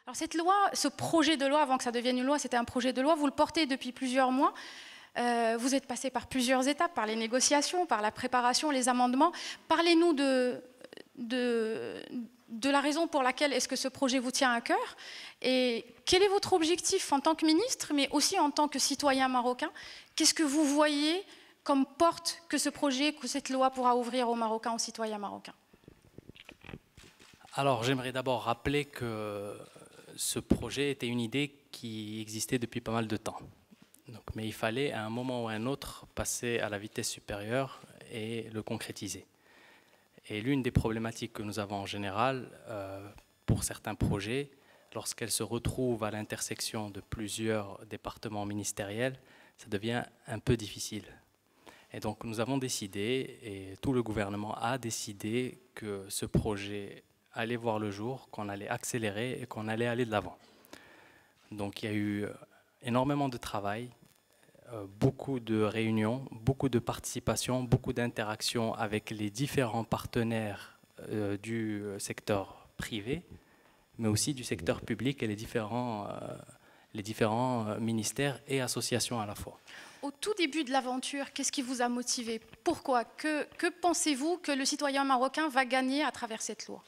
Alors cette loi, ce projet de loi, avant que ça devienne une loi, c'était un projet de loi, vous le portez depuis plusieurs mois. Vous êtes passé par plusieurs étapes, par les négociations, par la préparation, les amendements. Parlez-nous de la raison pour laquelle est-ce que ce projet vous tient à cœur et quel est votre objectif en tant que ministre, mais aussi en tant que citoyen marocain. Qu'est-ce que vous voyez comme porte que ce projet, que cette loi pourra ouvrir aux Marocains, aux citoyens marocains? Alors, j'aimerais d'abord rappeler que ce projet était une idée qui existait depuis pas mal de temps. Donc, mais il fallait à un moment ou à un autre passer à la vitesse supérieure et le concrétiser. Et l'une des problématiques que nous avons en général pour certains projets, lorsqu'elles se retrouvent à l'intersection de plusieurs départements ministériels, ça devient un peu difficile. Et donc nous avons décidé, et tout le gouvernement a décidé que ce projet allait voir le jour, qu'on allait accélérer et qu'on allait aller de l'avant. Donc il y a eu énormément de travail, beaucoup de réunions, beaucoup de participation, beaucoup d'interactions avec les différents partenaires du secteur privé, mais aussi du secteur public et les différents ministères et associations à la fois. Au tout début de l'aventure, qu'est-ce qui vous a motivé? Pourquoi? Que pensez-vous que le citoyen marocain va gagner à travers cette loi?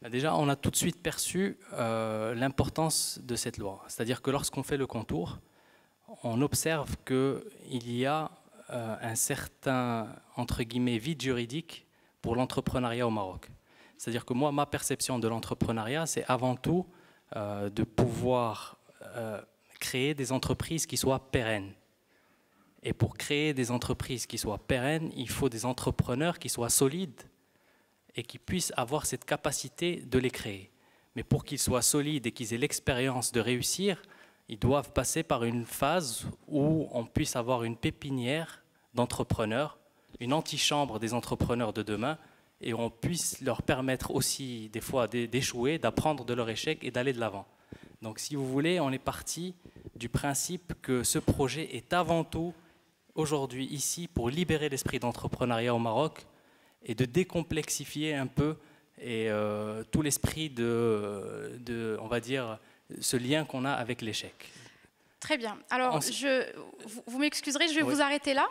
Déjà, on a tout de suite perçu l'importance de cette loi. C'est-à-dire que lorsqu'on fait le contour, on observe qu'il y a un certain, entre guillemets, vide juridique pour l'entrepreneuriat au Maroc. C'est-à-dire que moi, ma perception de l'entrepreneuriat, c'est avant tout de pouvoir créer des entreprises qui soient pérennes. Et pour créer des entreprises qui soient pérennes, il faut des entrepreneurs qui soient solides et qui puissent avoir cette capacité de les créer. Mais pour qu'ils soient solides et qu'ils aient l'expérience de réussir, ils doivent passer par une phase où on puisse avoir une pépinière d'entrepreneurs, une antichambre des entrepreneurs de demain, et on puisse leur permettre aussi des fois d'échouer, d'apprendre de leur échec et d'aller de l'avant. Donc si vous voulez, on est parti du principe que ce projet est avant tout aujourd'hui ici pour libérer l'esprit d'entrepreneuriat au Maroc et de décomplexifier un peu et, tout l'esprit on va dire, ce lien qu'on a avec l'échec. Très bien. Alors, vous m'excuserez, je vais vous arrêter là.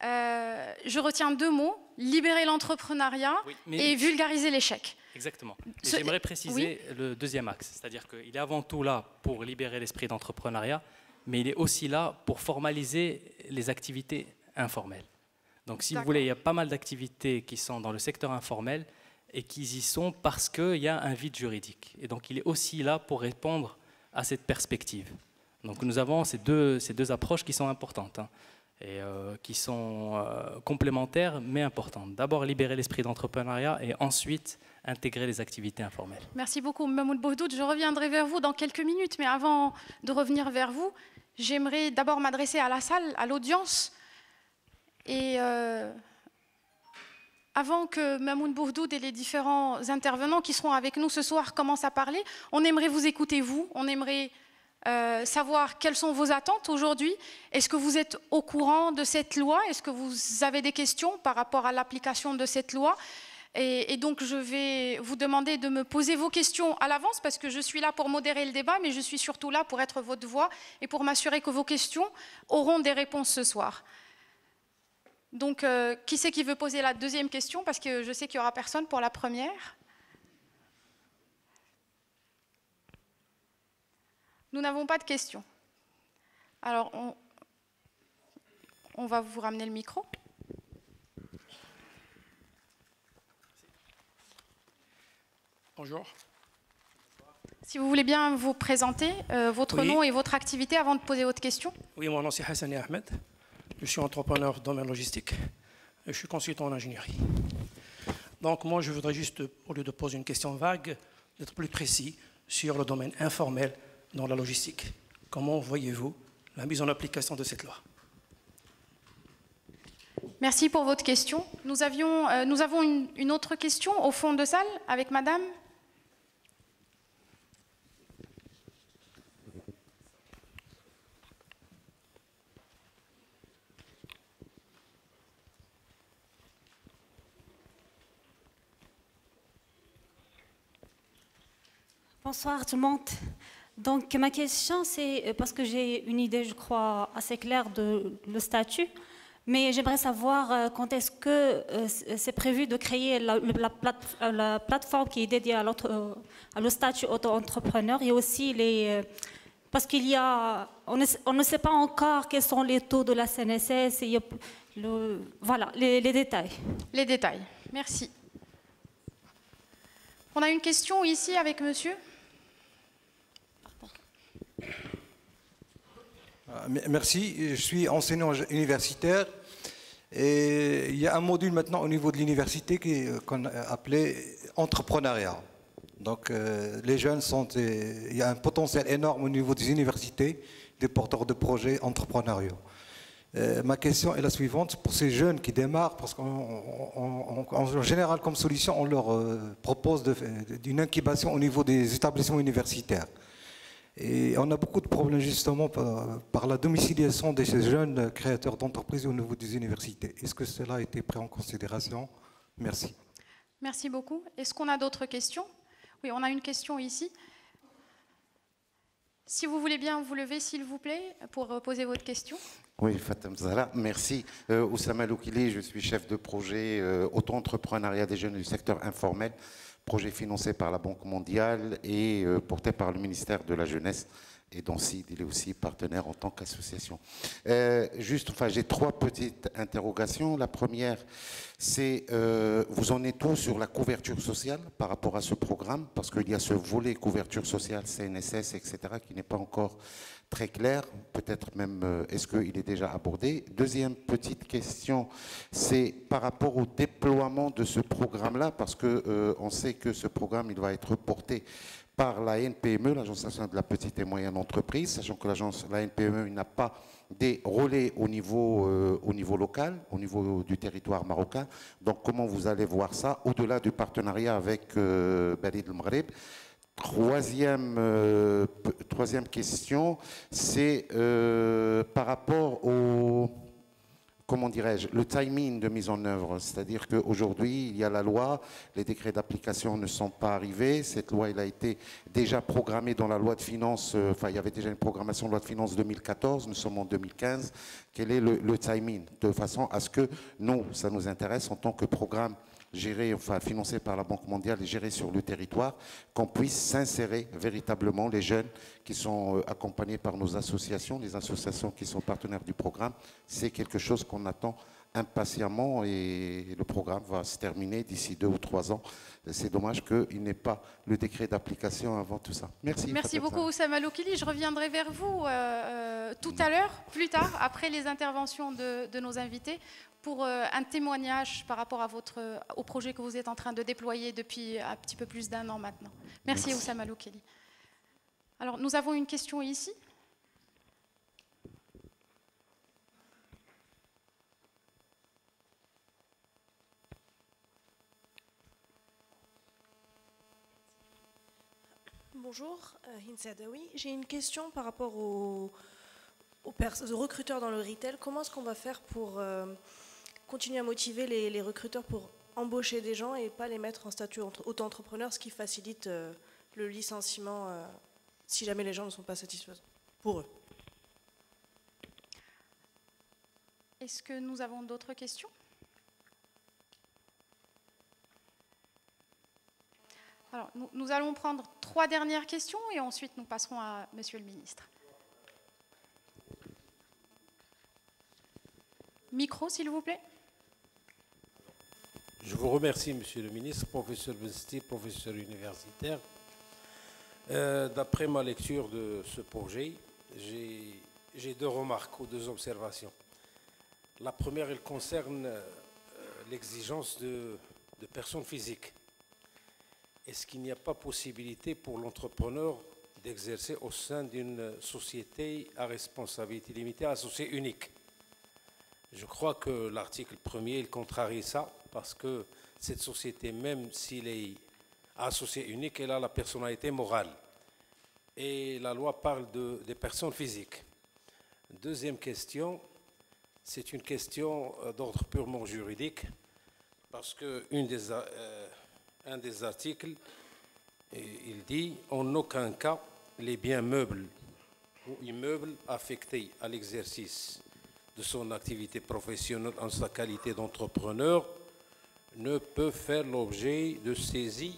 Je retiens deux mots, libérer l'entrepreneuriat et vulgariser l'échec. Exactement. J'aimerais préciser le deuxième axe, c'est-à-dire qu'il est avant tout là pour libérer l'esprit d'entrepreneuriat, mais il est aussi là pour formaliser les activités informelles. Donc si vous voulez, il y a pas mal d'activités qui sont dans le secteur informel et qui y sont parce qu'il y a un vide juridique. Et donc il est aussi là pour répondre à cette perspective. Donc nous avons ces deux approches qui sont importantes et qui sont complémentaires mais importantes. D'abord libérer l'esprit d'entrepreneuriat et ensuite intégrer les activités informelles. Merci beaucoup Mahmoud Bouhdoud. Je reviendrai vers vous dans quelques minutes, mais avant de revenir vers vous, j'aimerais d'abord m'adresser à la salle, à l'audience. Et avant que Mahmoud Bouhdoud et les différents intervenants qui seront avec nous ce soir commencent à parler, on aimerait vous écouter, vous. On aimerait savoir quelles sont vos attentes aujourd'hui. Est-ce que vous êtes au courant de cette loi? Est-ce que vous avez des questions par rapport à l'application de cette loi? Et donc, je vais vous demander de me poser vos questions à l'avance parce que je suis là pour modérer le débat, mais je suis surtout là pour être votre voix et pour m'assurer que vos questions auront des réponses ce soir. Donc, qui c'est qui veut poser la deuxième question? Parce que je sais qu'il n'y aura personne pour la première. Nous n'avons pas de questions. Alors, on va vous ramener le micro. Bonjour. Si vous voulez bien vous présenter, votre nom et votre activité avant de poser votre question. Oui, mon nom c'est Hassani Ahmed. Je suis entrepreneur dans le domaine logistique. Je suis consultant en ingénierie. Donc moi, je voudrais juste, au lieu de poser une question vague, d'être plus précis sur le domaine informel dans la logistique. Comment voyez-vous la mise en application de cette loi? Merci pour votre question. Nous avons une autre question au fond de salle avec madame. Bonsoir tout le monde. Donc ma question c'est, parce que j'ai une idée je crois assez claire de le statut, mais j'aimerais savoir quand est-ce que c'est prévu de créer la plateforme qui est dédiée à le statut auto-entrepreneur et aussi parce qu'il y a, on ne sait pas encore quels sont les taux de la CNSS, et voilà, les détails. Les détails. Merci. On a une question ici avec monsieur. Merci, je suis enseignant universitaire et il y a un module maintenant au niveau de l'université qu'on a appelé entrepreneuriat. Donc les jeunes il y a un potentiel énorme au niveau des universités, des porteurs de projets entrepreneuriaux. Ma question est la suivante, pour ces jeunes qui démarrent, parce qu'en général comme solution on leur propose une incubation au niveau des établissements universitaires. Et on a beaucoup de problèmes justement par la domiciliation de ces jeunes créateurs d'entreprises au niveau des universités. Est-ce que cela a été pris en considération? Merci. Merci beaucoup. Est-ce qu'on a d'autres questions? Oui, on a une question ici. Si vous voulez bien vous lever, s'il vous plaît, pour poser votre question. Oui, Fatem Zahra, merci. Oussama Loukili, je suis chef de projet auto-entrepreneuriat des jeunes du secteur informel, projet financé par la Banque mondiale et porté par le ministère de la Jeunesse. Et dont SID, il est aussi partenaire en tant qu'association. J'ai trois petites interrogations. La première, c'est vous en êtes où sur la couverture sociale par rapport à ce programme? Parce qu'il y a ce volet couverture sociale, CNSS, etc., qui n'est pas encore très clair. Peut-être même, est-ce qu'il est déjà abordé? Deuxième petite question, c'est par rapport au déploiement de ce programme-là, parce qu'on sait que ce programme, il va être porté par la NPME, l'Agence nationale de la petite et moyenne entreprise, sachant que la NPME n'a pas des relais au niveau local, au niveau du territoire marocain. Donc comment vous allez voir ça, au-delà du partenariat avec Balid El Maghreb? Troisième question, c'est par rapport au... Comment dirais-je, le timing de mise en œuvre. C'est-à-dire qu'aujourd'hui, il y a la loi, les décrets d'application ne sont pas arrivés. Cette loi, elle a été déjà programmée dans la loi de finances, il y avait déjà une programmation de loi de finances 2014, nous sommes en 2015. Quel est le timing? De façon à ce que nous, ça nous intéresse en tant que programme financé par la Banque mondiale et géré sur le territoire, qu'on puisse s'insérer véritablement les jeunes qui sont accompagnés par nos associations, les associations qui sont partenaires du programme. C'est quelque chose qu'on attend impatiemment et le programme va se terminer d'ici 2 ou 3 ans. C'est dommage qu'il n'ait pas le décret d'application avant tout ça. Merci. Merci beaucoup Oussama Loukili. Je reviendrai vers vous tout à l'heure, plus tard, après les interventions de nos invités, pour un témoignage par rapport au projet que vous êtes en train de déployer depuis un petit peu plus d'1 an maintenant. Merci Oussama Loukili. Alors, nous avons une question ici. Bonjour, Hinsa Dawi. J'ai une question par rapport aux recruteurs dans le retail. Comment est-ce qu'on va faire pour continuer à motiver les recruteurs pour embaucher des gens et pas les mettre en statut auto-entrepreneur, ce qui facilite le licenciement si jamais les gens ne sont pas satisfaisants pour eux? Est-ce que nous avons d'autres questions? Alors, nous allons prendre 3 dernières questions et ensuite nous passerons à Monsieur le ministre. Micro, s'il vous plaît. Je vous remercie, Monsieur le ministre, professeur Besti, professeur universitaire. D'après ma lecture de ce projet, j'ai 2 remarques ou 2 observations. La première, elle concerne l'exigence de personnes physiques. Est-ce qu'il n'y a pas possibilité pour l'entrepreneur d'exercer au sein d'une société à responsabilité limitée, associée unique? Je crois que l'article 1er, il contrarie ça, parce que cette société, même s'il est associé unique, elle a la personnalité morale. Et la loi parle des personnes physiques. Deuxième question, c'est une question d'ordre purement juridique, parce qu'un des articles Et il dit en aucun cas les biens meubles ou immeubles affectés à l'exercice de son activité professionnelle en sa qualité d'entrepreneur ne peuvent faire l'objet de saisie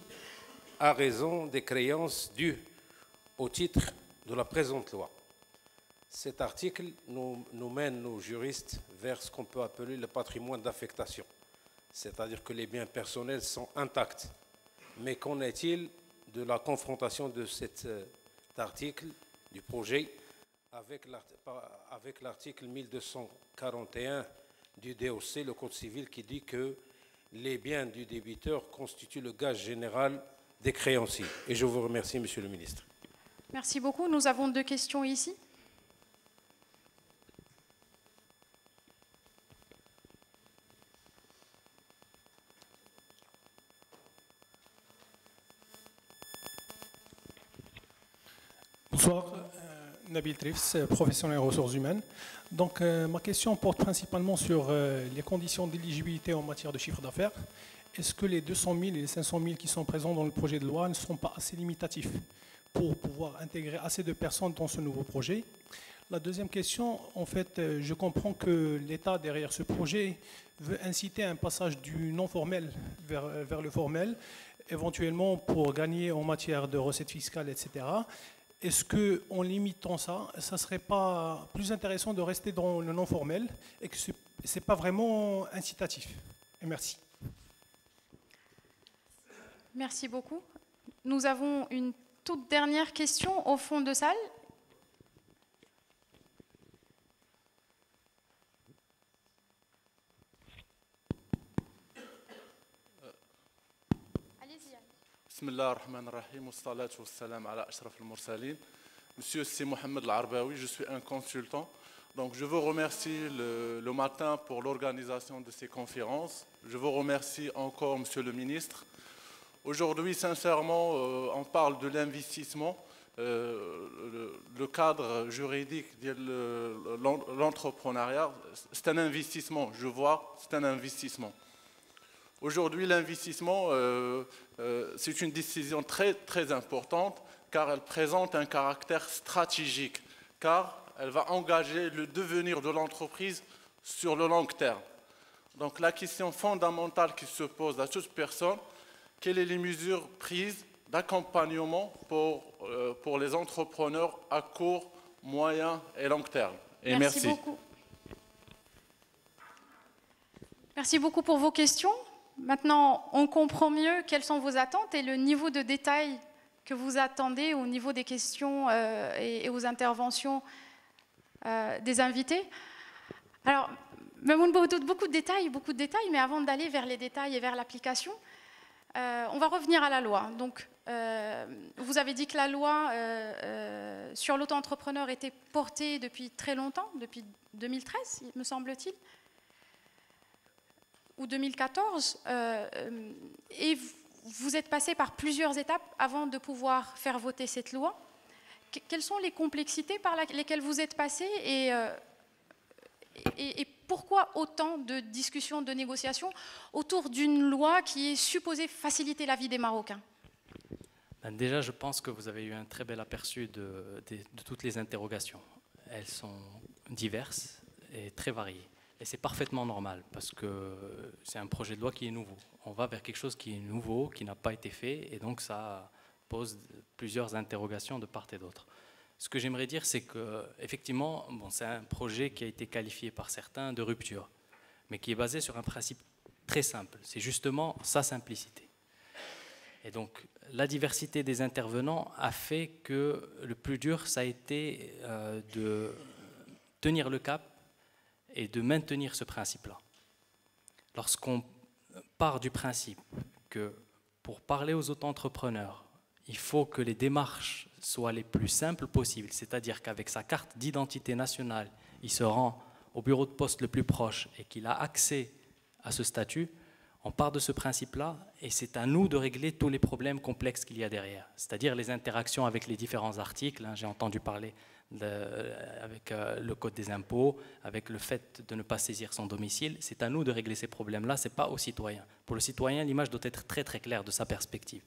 à raison des créances dues au titre de la présente loi. Cet article nous mène, nos juristes, vers ce qu'on peut appeler le patrimoine d'affectation, c'est-à-dire que les biens personnels sont intacts. Mais qu'en est-il de la confrontation de cet article du projet avec l'article 1241 du DOC, le Code civil, qui dit que les biens du débiteur constituent le gage général des créanciers. Et je vous remercie, Monsieur le ministre. Merci beaucoup. Nous avons 2 questions ici. Bonsoir, Nabil Trifs, professionnel en ressources humaines. Donc, ma question porte principalement sur les conditions d'éligibilité en matière de chiffre d'affaires. Est-ce que les 200 000 et les 500 000 qui sont présents dans le projet de loi ne sont pas assez limitatifs pour pouvoir intégrer assez de personnes dans ce nouveau projet? La deuxième question, en fait, je comprends que l'État, derrière ce projet, veut inciter un passage du non formel vers le formel, éventuellement pour gagner en matière de recettes fiscales, etc. Est-ce qu'en limitant ça, ça ne serait pas plus intéressant de rester dans le non formel et que ce n'est pas vraiment incitatif? Et merci. Merci beaucoup. Nous avons une toute dernière question au fond de salle. Bismillah ar-Rahman ar-Rahim, wassalatu wassalam ala ashraf al-mursalin. Monsieur C. Mohamed Al-Arbaoui, je suis un consultant. Donc je vous remercie le matin pour l'organisation de ces conférences. Je vous remercie encore, Monsieur le ministre. Aujourd'hui, sincèrement, on parle de l'investissement. Le cadre juridique de l'entrepreneuriat, c'est un investissement. Je vois, c'est un investissement. Aujourd'hui, l'investissement, c'est une décision très, très importante car elle présente un caractère stratégique, car elle va engager le devenir de l'entreprise sur le long terme. Donc la question fondamentale qui se pose à toute personne, quelles sont les mesures prises d'accompagnement pour les entrepreneurs à court, moyen et long terme? Et merci. Beaucoup. Merci beaucoup pour vos questions. Maintenant, on comprend mieux quelles sont vos attentes et le niveau de détail que vous attendez au niveau des questions et aux interventions des invités. Alors, beaucoup de détails, mais avant d'aller vers les détails et vers l'application, on va revenir à la loi. Donc, vous avez dit que la loi sur l'auto-entrepreneur était portée depuis très longtemps, depuis 2013, me semble-t-il, ou 2014, et vous êtes passé par plusieurs étapes avant de pouvoir faire voter cette loi. Quelles sont les complexités par lesquelles vous êtes passé et pourquoi autant de discussions, de négociations autour d'une loi qui est supposée faciliter la vie des Marocains? Déjà, je pense que vous avez eu un très bel aperçu de toutes les interrogations. Elles sont diverses et très variées. Et c'est parfaitement normal parce que c'est un projet de loi qui est nouveau. On va vers quelque chose qui est nouveau, qui n'a pas été fait, et donc ça pose plusieurs interrogations de part et d'autre. Ce que j'aimerais dire, c'est qu'effectivement, c'est un projet qui a été qualifié par certains de rupture, mais qui est basé sur un principe très simple. C'est justement sa simplicité. Et donc, la diversité des intervenants a fait que le plus dur, ça a été de tenir le cap et de maintenir ce principe-là. Lorsqu'on part du principe que pour parler aux auto-entrepreneurs, il faut que les démarches soient les plus simples possibles, c'est-à-dire qu'avec sa carte d'identité nationale, il se rend au bureau de poste le plus proche et qu'il a accès à ce statut, on part de ce principe-là et c'est à nous de régler tous les problèmes complexes qu'il y a derrière, c'est-à-dire les interactions avec les différents articles. J'ai entendu parler avec le code des impôts, avec le fait de ne pas saisir son domicile. C'est à nous de régler ces problèmes-là, ce n'est pas aux citoyens. Pour le citoyen, l'image doit être très très claire de sa perspective.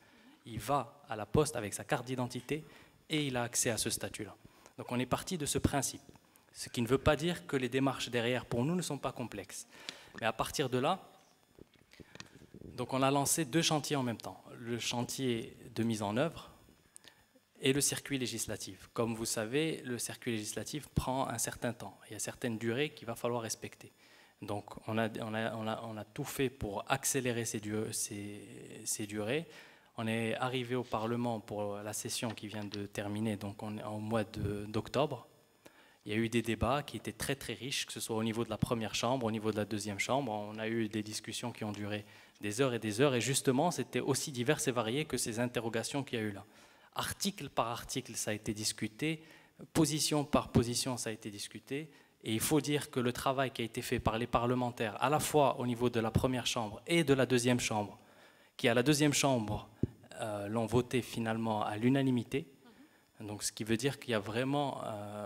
il va à la poste avec sa carte d'identité et il a accès à ce statut-là. Donc on est parti de ce principe, ce qui ne veut pas dire que les démarches derrière pour nous ne sont pas complexes. Mais à partir de là, donc on a lancé 2 chantiers en même temps, le chantier de mise en œuvre et le circuit législatif. Comme vous savez, le circuit législatif prend un certain temps, il y a certaines durées qu'il va falloir respecter. Donc on a tout fait pour accélérer ces durées. On est arrivé au Parlement pour la session qui vient de terminer, donc on est au mois d'octobre. Il y a eu des débats qui étaient très très riches, que ce soit au niveau de la première chambre, au niveau de la deuxième chambre. On a eu des discussions qui ont duré des heures, et justement c'était aussi divers et varié que ces interrogations qu'il y a eu là. Article par article, ça a été discuté, position par position, ça a été discuté. Et il faut dire que le travail qui a été fait par les parlementaires, à la fois au niveau de la première chambre et de la deuxième chambre, qui à la deuxième chambre l'ont voté finalement à l'unanimité, donc ce qui veut dire qu'il y a vraiment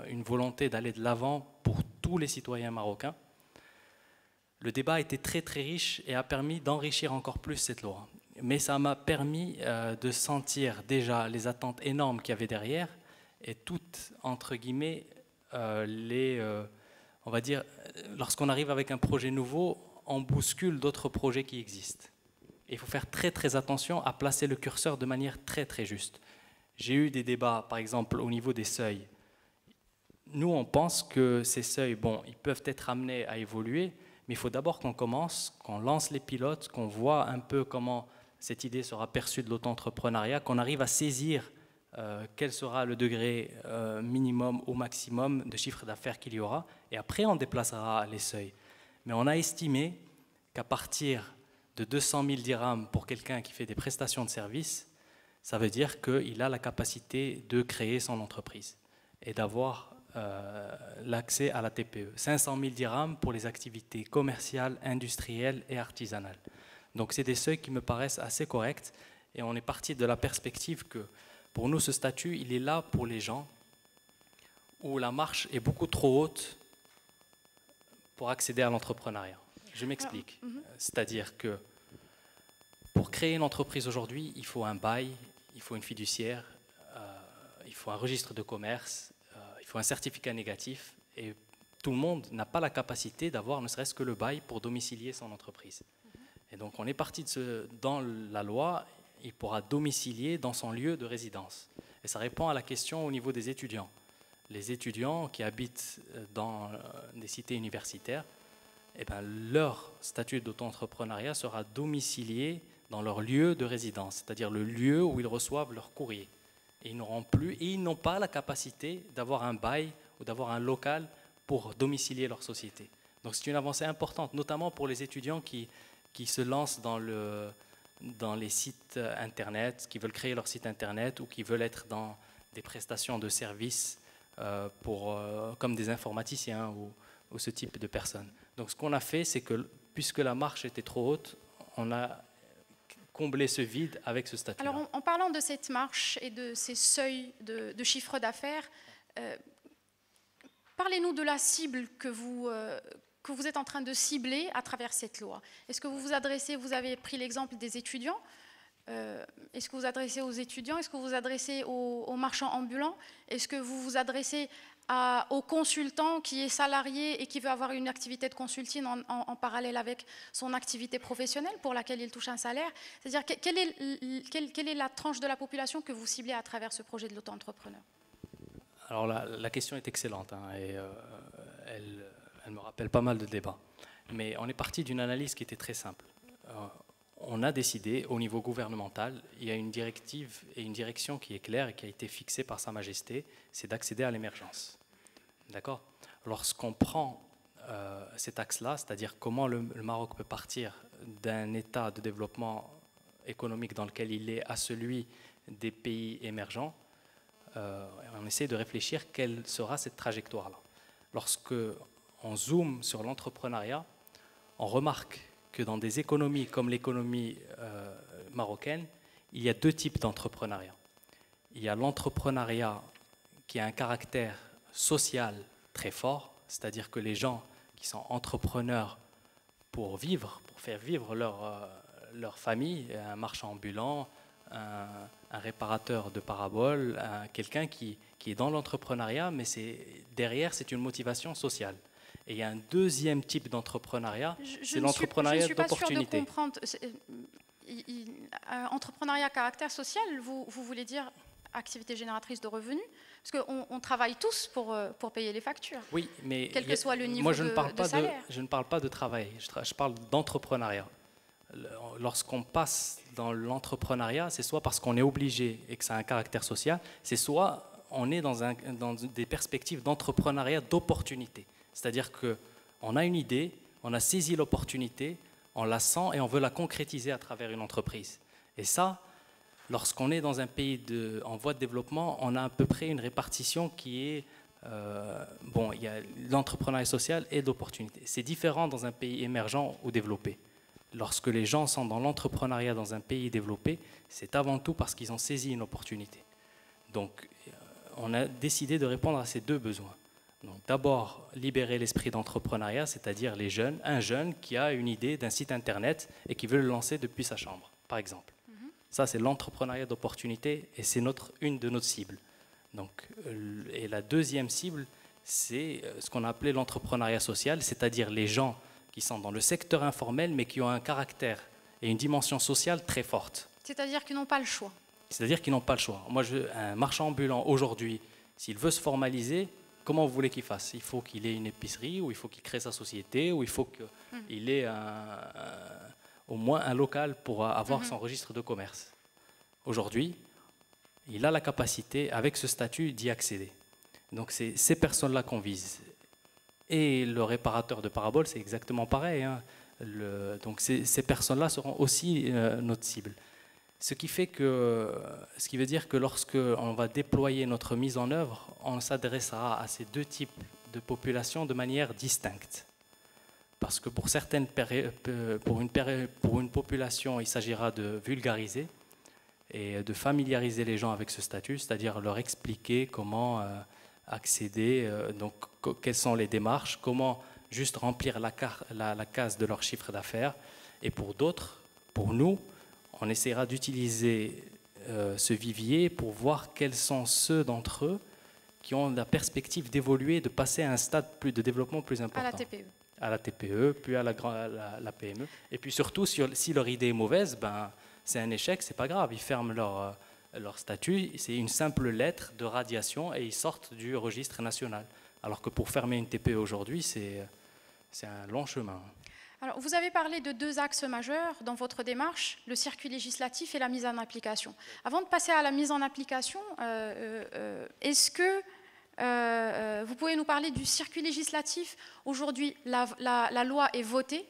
une volonté d'aller de l'avant pour tous les citoyens marocains. Le débat a été très très riche et a permis d'enrichir encore plus cette loi. Mais ça m'a permis de sentir déjà les attentes énormes qu'il y avait derrière et toutes, entre guillemets, on va dire, lorsqu'on arrive avec un projet nouveau, on bouscule d'autres projets qui existent. Et il faut faire très très attention à placer le curseur de manière très très juste. J'ai eu des débats, par exemple, au niveau des seuils. Nous, on pense que ces seuils, bon, ils peuvent être amenés à évoluer, mais il faut d'abord qu'on commence, qu'on lance les pilotes, qu'on voit un peu comment cette idée sera perçue de l'auto-entrepreneuriat, qu'on arrive à saisir quel sera le degré minimum ou maximum de chiffre d'affaires qu'il y aura, et après on déplacera les seuils. Mais on a estimé qu'à partir de 200 000 dirhams pour quelqu'un qui fait des prestations de services, ça veut dire qu'il a la capacité de créer son entreprise et d'avoir l'accès à la TPE. 500 000 dirhams pour les activités commerciales, industrielles et artisanales. Donc c'est des seuils qui me paraissent assez corrects, et on est parti de la perspective que pour nous, ce statut, il est là pour les gens où la marche est beaucoup trop haute pour accéder à l'entrepreneuriat. Je m'explique. C'est-à-dire que pour créer une entreprise aujourd'hui, il faut un bail, il faut une fiduciaire, il faut un registre de commerce, il faut un certificat négatif, et tout le monde n'a pas la capacité d'avoir ne serait-ce que le bail pour domicilier son entreprise. Et donc on est parti dans la loi, il pourra domicilier dans son lieu de résidence. Et ça répond à la question au niveau des étudiants. Les étudiants qui habitent dans des cités universitaires, eh ben, leur statut d'auto-entrepreneuriat sera domicilié dans leur lieu de résidence, c'est-à-dire le lieu où ils reçoivent leur courrier. Et ils n'ont pas la capacité d'avoir un bail ou d'avoir un local pour domicilier leur société. Donc c'est une avancée importante, notamment pour les étudiants qui se lancent dans les sites internet, qui veulent créer leur site internet ou qui veulent être dans des prestations de services comme des informaticiens ou ce type de personnes. Donc ce qu'on a fait, c'est que puisque la marche était trop haute, on a comblé ce vide avec ce statut. Alors en parlant de cette marche et de ces seuils de chiffre d'affaires, parlez-nous de la cible que vous êtes en train de cibler à travers cette loi. Est-ce que vous avez pris l'exemple des étudiants, est-ce que vous vous adressez aux étudiants, est-ce que vous vous adressez aux marchands ambulants, est-ce que vous vous adressez au consultant qui est salarié et qui veut avoir une activité de consulting en parallèle avec son activité professionnelle pour laquelle il touche un salaire? C'est-à-dire, quelle est la tranche de la population que vous ciblez à travers ce projet de l'auto-entrepreneur? Alors la question est excellente, hein, et elle me rappelle pas mal de débats. Mais on est parti d'une analyse qui était très simple. On a décidé, au niveau gouvernemental, il y a une directive et une direction qui est claire et qui a été fixée par Sa Majesté, c'est d'accéder à l'émergence. D'accord? Lorsqu'on prend cet axe-là, c'est-à-dire comment le Maroc peut partir d'un état de développement économique dans lequel il est à celui des pays émergents, on essaie de réfléchir quelle sera cette trajectoire-là. Lorsque on zoome sur l'entrepreneuriat, on remarque que dans des économies comme l'économie marocaine, il y a 2 types d'entrepreneuriat. Il y a l'entrepreneuriat qui a un caractère social très fort, c'est-à-dire que les gens qui sont entrepreneurs pour vivre, pour faire vivre leur famille, un marchand ambulant, un réparateur de paraboles, quelqu'un qui est dans l'entrepreneuriat, mais derrière, c'est une motivation sociale. Et il y a un deuxième type d'entrepreneuriat, c'est l'entrepreneuriat d'opportunité. Je ne suis pas sûre de comprendre. Entrepreneuriat à caractère social, vous voulez dire activité génératrice de revenus? Parce qu'on travaille tous pour payer les factures. Oui, mais quel que soit le niveau moi, de salaire. Je ne parle pas de travail, je parle d'entrepreneuriat. Lorsqu'on passe dans l'entrepreneuriat, c'est soit parce qu'on est obligé et que ça a un caractère social, c'est soit on est dans des perspectives d'entrepreneuriat d'opportunité. C'est-à-dire qu'on a une idée, on a saisi l'opportunité, on la sent et on veut la concrétiser à travers une entreprise. Et ça, lorsqu'on est dans un pays en voie de développement, on a à peu près une répartition qui est... il y a l'entrepreneuriat social et d'opportunité. C'est différent dans un pays émergent ou développé. Lorsque les gens sont dans l'entrepreneuriat dans un pays développé, c'est avant tout parce qu'ils ont saisi une opportunité. Donc, on a décidé de répondre à ces deux besoins. Donc, d'abord, libérer l'esprit d'entrepreneuriat, c'est-à-dire un jeune qui a une idée d'un site internet et qui veut le lancer depuis sa chambre, par exemple. Ça, c'est l'entrepreneuriat d'opportunité et c'est une de nos cibles. Donc, et la deuxième cible, c'est ce qu'on a appelé l'entrepreneuriat social, c'est-à-dire les gens qui sont dans le secteur informel, mais qui ont un caractère et une dimension sociale très forte. C'est-à-dire qu'ils n'ont pas le choix. C'est-à-dire qu'ils n'ont pas le choix. Moi, un marchand ambulant, aujourd'hui, s'il veut se formaliser, comment vous voulez qu'il fasse? Il faut qu'il ait une épicerie, ou il faut qu'il crée sa société, ou il faut qu'il ait au moins un local pour avoir son registre de commerce. Aujourd'hui, il a la capacité, avec ce statut, d'y accéder. Donc, c'est ces personnes-là qu'on vise. Et le réparateur de paraboles, c'est exactement pareil. Hein. Donc ces personnes-là seront aussi notre cible. Ce qui veut dire que lorsque on va déployer notre mise en œuvre, on s'adressera à ces deux types de populations de manière distincte. Parce que pour une population, il s'agira de vulgariser et de familiariser les gens avec ce statut, c'est-à-dire leur expliquer comment accéder, donc quelles sont les démarches, comment juste remplir la case de leur chiffre d'affaires. Et pour d'autres, pour nous, on essaiera d'utiliser ce vivier pour voir quels sont ceux d'entre eux qui ont la perspective d'évoluer, de passer à un stade de développement plus important. À la TPE. À la TPE, puis à la PME. Et puis surtout, si leur idée est mauvaise, c'est un échec, c'est pas grave, ils ferment leur statut, c'est une simple lettre de radiation et ils sortent du registre national. Alors que pour fermer une TPE aujourd'hui, c'est un long chemin. Alors, vous avez parlé de deux axes majeurs dans votre démarche, le circuit législatif et la mise en application. Avant de passer à la mise en application, est-ce que vous pouvez nous parler du circuit législatif? Aujourd'hui, la loi est votée,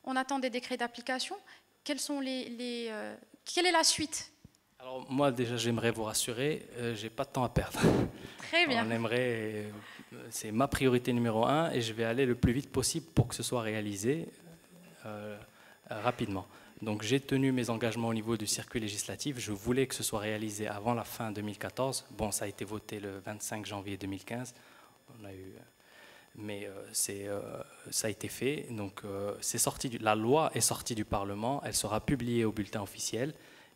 on attend des décrets d'application. Quelle est la suite? Alors moi déjà j'aimerais vous rassurer, j'ai pas de temps à perdre. Très bien. C'est ma priorité numéro 1 et je vais aller le plus vite possible pour que ce soit réalisé rapidement. Donc j'ai tenu mes engagements au niveau du circuit législatif, je voulais que ce soit réalisé avant la fin 2014. Bon, ça a été voté le 25 janvier 2015, mais ça a été fait. Donc la loi est sortie du Parlement, elle sera publiée au bulletin officiel.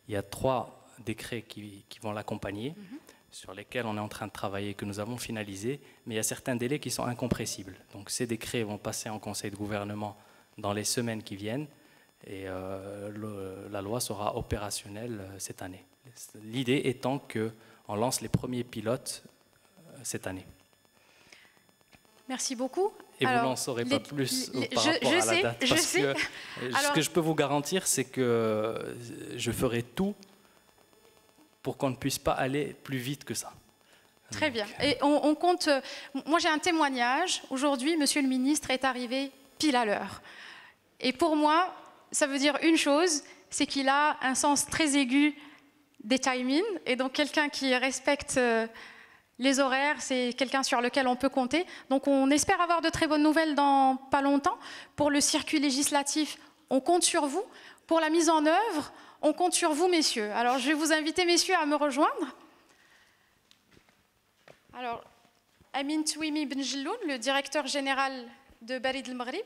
Il y a 3 décrets qui vont l'accompagner, sur lesquels on est en train de travailler, que nous avons finalisés, mais il y a certains délais qui sont incompressibles. Donc ces décrets vont passer en conseil de gouvernement dans les semaines qui viennent, et la loi sera opérationnelle cette année. L'idée étant qu'on lance les premiers pilotes cette année. Merci beaucoup. Et vous n'en saurez pas plus par rapport à la date. Ce que je peux vous garantir, c'est que je ferai tout pour qu'on ne puisse pas aller plus vite que ça. Très bien. Et on compte... Moi, j'ai un témoignage. Aujourd'hui, Monsieur le ministre est arrivé pile à l'heure. Et pour moi, ça veut dire une chose, c'est qu'il a un sens très aigu des timings. Et donc, quelqu'un qui respecte les horaires, c'est quelqu'un sur lequel on peut compter. Donc, on espère avoir de très bonnes nouvelles dans pas longtemps. Pour le circuit législatif, on compte sur vous. Pour la mise en œuvre, on compte sur vous, messieurs. Alors, je vais vous inviter, messieurs, à me rejoindre. Alors, Amin Touimi Benjelloun, le directeur général de Barid El Maghrib,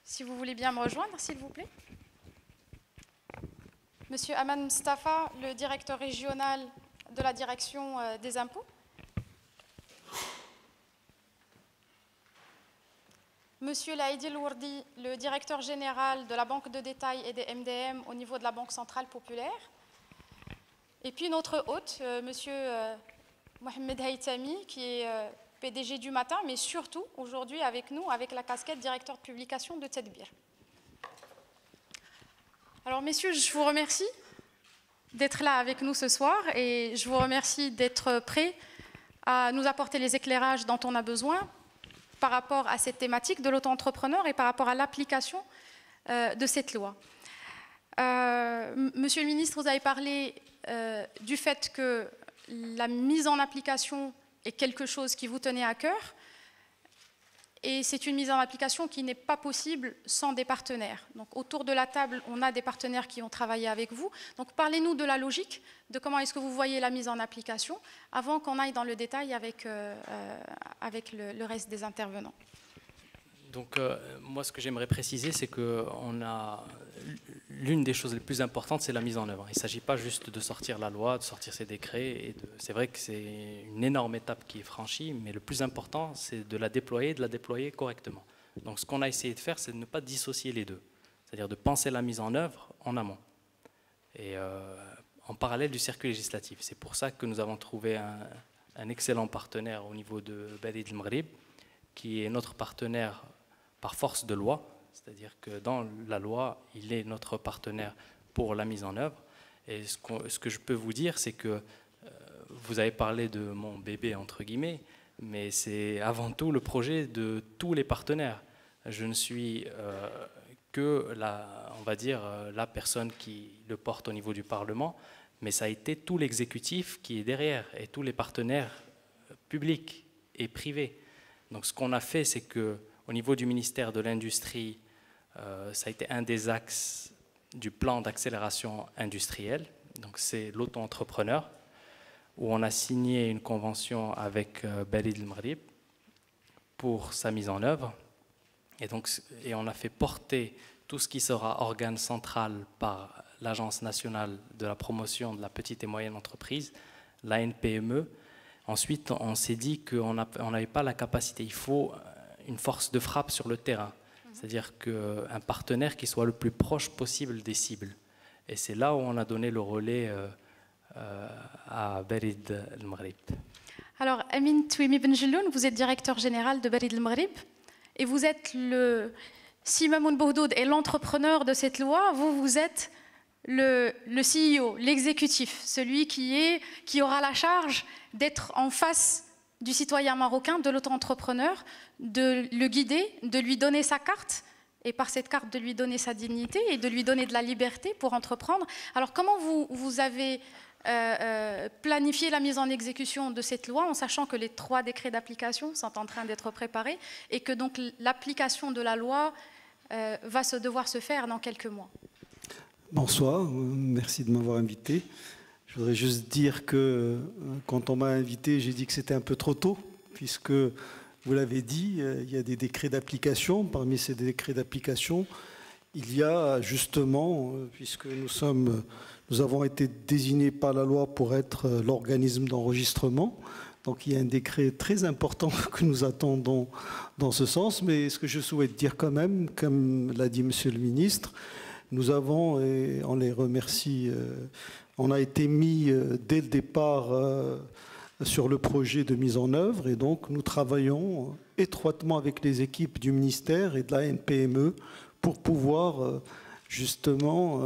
si vous voulez bien me rejoindre, s'il vous plaît. Monsieur Aman Mustafa, le directeur régional de la direction des impôts. Monsieur Laïdi Lourdi, le directeur général de la Banque de détail et des MDM au niveau de la Banque centrale populaire. Et puis notre hôte, monsieur Mohamed Haïtami, qui est PDG du Matin, mais surtout aujourd'hui avec nous, avec la casquette directeur de publication de Tedbir. Alors messieurs, je vous remercie d'être là avec nous ce soir et je vous remercie d'être prêts à nous apporter les éclairages dont on a besoin par rapport à cette thématique de l'auto-entrepreneur et par rapport à l'application de cette loi. Monsieur le ministre, vous avez parlé du fait que la mise en application est quelque chose qui vous tenait à cœur et c'est une mise en application qui n'est pas possible sans des partenaires. Donc autour de la table, on a des partenaires qui ont travaillé avec vous. Donc parlez-nous de la logique, de comment est-ce que vous voyez la mise en application avant qu'on aille dans le détail avec le reste des intervenants. Donc moi ce que j'aimerais préciser c'est que l'une des choses les plus importantes c'est la mise en œuvre. Il ne s'agit pas juste de sortir la loi, de sortir ses décrets. C'est vrai que c'est une énorme étape qui est franchie, mais le plus important c'est de la déployer correctement. Donc ce qu'on a essayé de faire c'est de ne pas dissocier les deux, c'est-à-dire de penser la mise en œuvre en amont et en parallèle du circuit législatif. C'est pour ça que nous avons trouvé un excellent partenaire au niveau de Barid El Maghrib qui est notre partenaire par force de loi, c'est-à-dire que dans la loi, il est notre partenaire pour la mise en œuvre. Et ce que je peux vous dire, c'est que vous avez parlé de mon bébé, entre guillemets, mais c'est avant tout le projet de tous les partenaires. Je ne suis que on va dire, la personne qui le porte au niveau du Parlement, mais ça a été tout l'exécutif qui est derrière et tous les partenaires publics et privés. Donc ce qu'on a fait, c'est qu'au niveau du ministère de l'Industrie, ça a été un des axes du plan d'accélération industrielle. Donc c'est l'auto-entrepreneur, où on a signé une convention avec Barid El Maghrib pour sa mise en œuvre. Et on a fait porter tout ce qui sera organe central par l'Agence nationale de la promotion de la petite et moyenne entreprise, l'ANPME. Ensuite, on s'est dit qu'on n'avait pas la capacité. Il faut une force de frappe sur le terrain. C'est-à-dire qu'un partenaire qui soit le plus proche possible des cibles. Et c'est là où on a donné le relais à Barid El Maghrib. Alors, Amin Touimi Benjeloun, vous êtes directeur général de Barid El Maghrib et vous êtes si Mamoun Bohdoud est l'entrepreneur de cette loi, vous êtes le CEO, l'exécutif, celui qui aura la charge d'être en face du citoyen marocain, de l'auto-entrepreneur, de le guider, de lui donner sa carte, et par cette carte de lui donner sa dignité et de lui donner de la liberté pour entreprendre. Alors comment vous avez planifié la mise en exécution de cette loi en sachant que les 3 décrets d'application sont en train d'être préparés et que donc l'application de la loi va devoir se faire dans quelques mois? Bonsoir, merci de m'avoir invité. Je voudrais juste dire que quand on m'a invité, j'ai dit que c'était un peu trop tôt, puisque, vous l'avez dit, il y a des décrets d'application. Parmi ces décrets d'application, il y a justement, puisque nous avons été désignés par la loi pour être l'organisme d'enregistrement, donc il y a un décret très important que nous attendons dans ce sens. Mais ce que je souhaite dire quand même, comme l'a dit Monsieur le ministre, nous avons, et on les remercie, on a été mis dès le départ sur le projet de mise en œuvre et donc nous travaillons étroitement avec les équipes du ministère et de la NPME pour pouvoir justement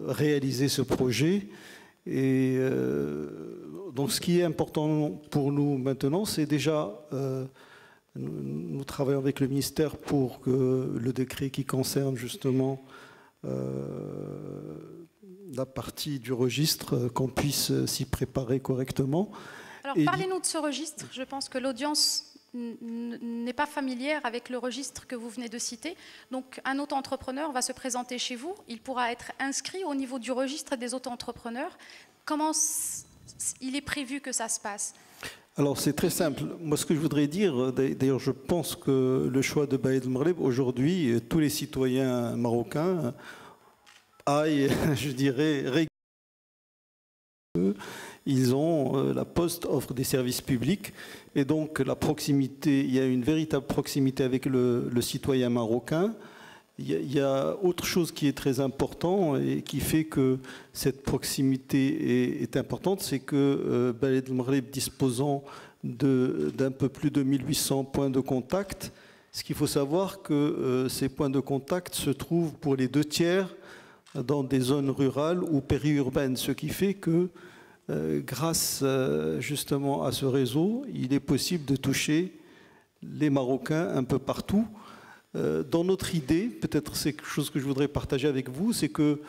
réaliser ce projet. Et donc ce qui est important pour nous maintenant, c'est déjà, nous travaillons avec le ministère pour que le décret qui concerne justement la partie du registre, qu'on puisse s'y préparer correctement. Alors parlez-nous de ce registre. Je pense que l'audience n'est pas familière avec le registre que vous venez de citer. Donc un auto-entrepreneur va se présenter chez vous, il pourra être inscrit au niveau du registre des auto-entrepreneurs. Comment il est prévu que ça se passe? Alors c'est très simple. Moi ce que je voudrais dire, d'ailleurs je pense que le choix de Barid El Maghrib, aujourd'hui, tous les citoyens marocains, aillent, je dirais, ils ont, la Poste offre des services publics et donc la proximité, il y a une véritable proximité avec le citoyen marocain. Il y a autre chose qui est très important et qui fait que cette proximité est importante, c'est que Baled El Maghreb disposant d'un peu plus de 1800 points de contact, ce qu'il faut savoir que ces points de contact se trouvent pour les 2/3 dans des zones rurales ou périurbaines, ce qui fait que grâce justement à ce réseau, il est possible de toucher les Marocains un peu partout. Dans notre idée, peut-être c'est quelque chose que je voudrais partager avec vous, c'est que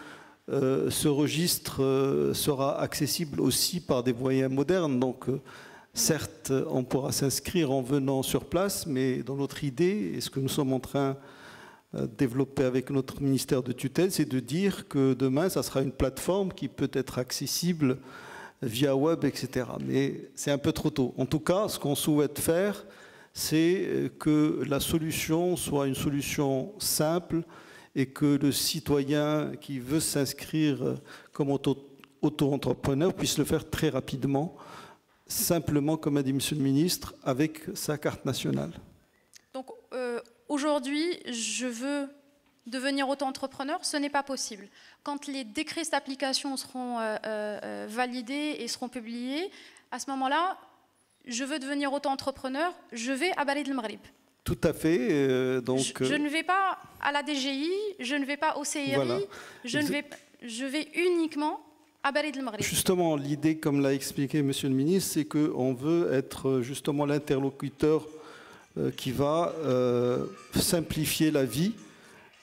ce registre sera accessible aussi par des moyens modernes. Donc, certes, on pourra s'inscrire en venant sur place, mais dans notre idée, et ce que nous sommes en train de développer avec notre ministère de tutelle, c'est de dire que demain, ça sera une plateforme qui peut être accessible via web, etc. Mais c'est un peu trop tôt. En tout cas, ce qu'on souhaite faire, c'est que la solution soit une solution simple et que le citoyen qui veut s'inscrire comme auto-entrepreneur puisse le faire très rapidement, simplement, comme a dit Monsieur le ministre, avec sa carte nationale. Donc aujourd'hui, je veux devenir auto-entrepreneur, ce n'est pas possible. Quand les décrets d'application seront validés et seront publiés, à ce moment-là, je veux devenir auto-entrepreneur, je vais à Baled El Maghreb. Tout à fait. Je ne vais pas à la DGI, je ne vais pas au CIRI, voilà. Je vais uniquement à Baled El Maghreb. Justement, l'idée, comme l'a expliqué Monsieur le ministre, c'est qu'on veut être justement l'interlocuteur qui va simplifier la vie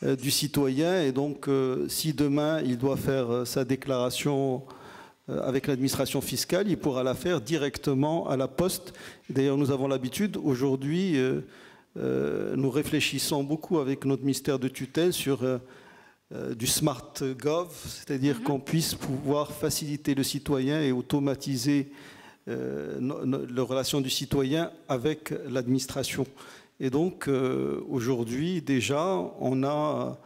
du citoyen. Et donc, si demain, il doit faire sa déclaration avec l'administration fiscale, il pourra la faire directement à la Poste. D'ailleurs, nous avons l'habitude, aujourd'hui, nous réfléchissons beaucoup avec notre ministère de tutelle sur du smart gov, c'est-à-dire qu'on puisse pouvoir faciliter le citoyen et automatiser la relation du citoyen avec l'administration. Et donc, aujourd'hui, déjà, on a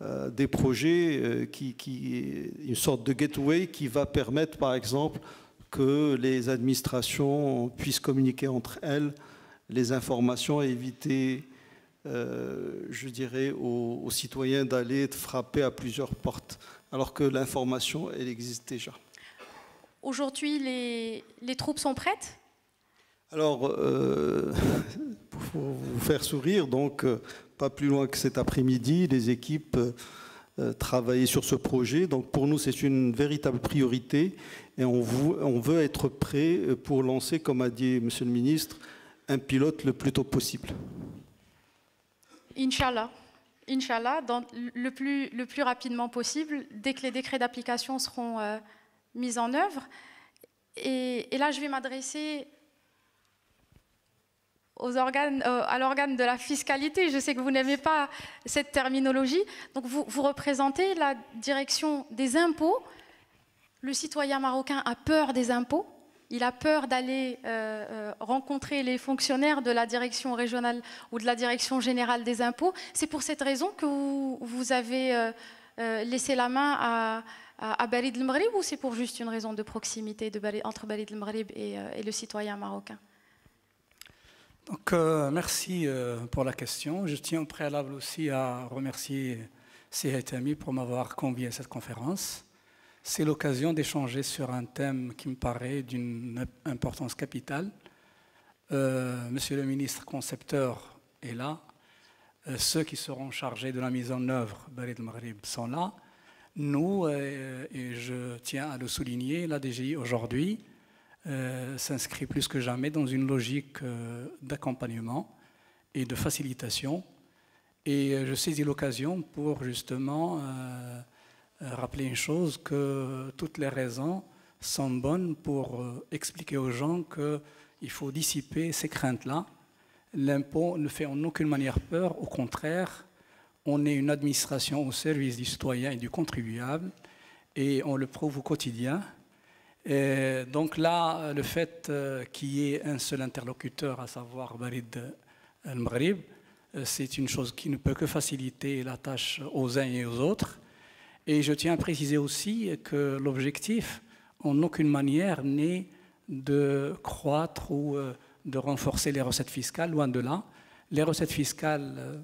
des projets, une sorte de gateway qui va permettre, par exemple, que les administrations puissent communiquer entre elles les informations et éviter, je dirais, aux citoyens d'aller frapper à plusieurs portes, alors que l'information, elle existe déjà. Aujourd'hui, les troupes sont prêtes? Alors, pour vous faire sourire, donc, pas plus loin que cet après-midi, les équipes travaillaient sur ce projet. Donc, pour nous, c'est une véritable priorité et on veut être prêt pour lancer, comme a dit Monsieur le ministre, un pilote le plus tôt possible. Inch'Allah. Inch'Allah, le plus rapidement possible, dès que les décrets d'application seront mis en œuvre. Et là, je vais m'adresser à l'organe de la fiscalité. Je sais que vous n'aimez pas cette terminologie. Donc vous représentez la direction des impôts. Le citoyen marocain a peur des impôts. Il a peur d'aller rencontrer les fonctionnaires de la direction régionale ou de la direction générale des impôts. C'est pour cette raison que vous avez laissé la main à Barid El Maghrib, ou c'est pour juste une raison de proximité entre Barid El Maghrib et le citoyen marocain? Donc, merci pour la question. Je tiens au préalable aussi à remercier CITMI pour m'avoir convié à cette conférence. C'est l'occasion d'échanger sur un thème qui me paraît d'une importance capitale. Monsieur le ministre concepteur est là. Ceux qui seront chargés de la mise en œuvre Barid El Maghrib sont là. Nous, et je tiens à le souligner, la DGI aujourd'hui s'inscrit plus que jamais dans une logique d'accompagnement et de facilitation. Et je saisis l'occasion pour justement rappeler une chose, que toutes les raisons sont bonnes pour expliquer aux gens qu'il faut dissiper ces craintes-là. L'impôt ne fait en aucune manière peur, au contraire, on est une administration au service du citoyen et du contribuable et on le prouve au quotidien. Et donc là, le fait qu'il y ait un seul interlocuteur, à savoir Barid El Maghrib, c'est une chose qui ne peut que faciliter la tâche aux uns et aux autres. Et je tiens à préciser aussi que l'objectif, en aucune manière, n'est de croître ou de renforcer les recettes fiscales, loin de là. Les recettes fiscales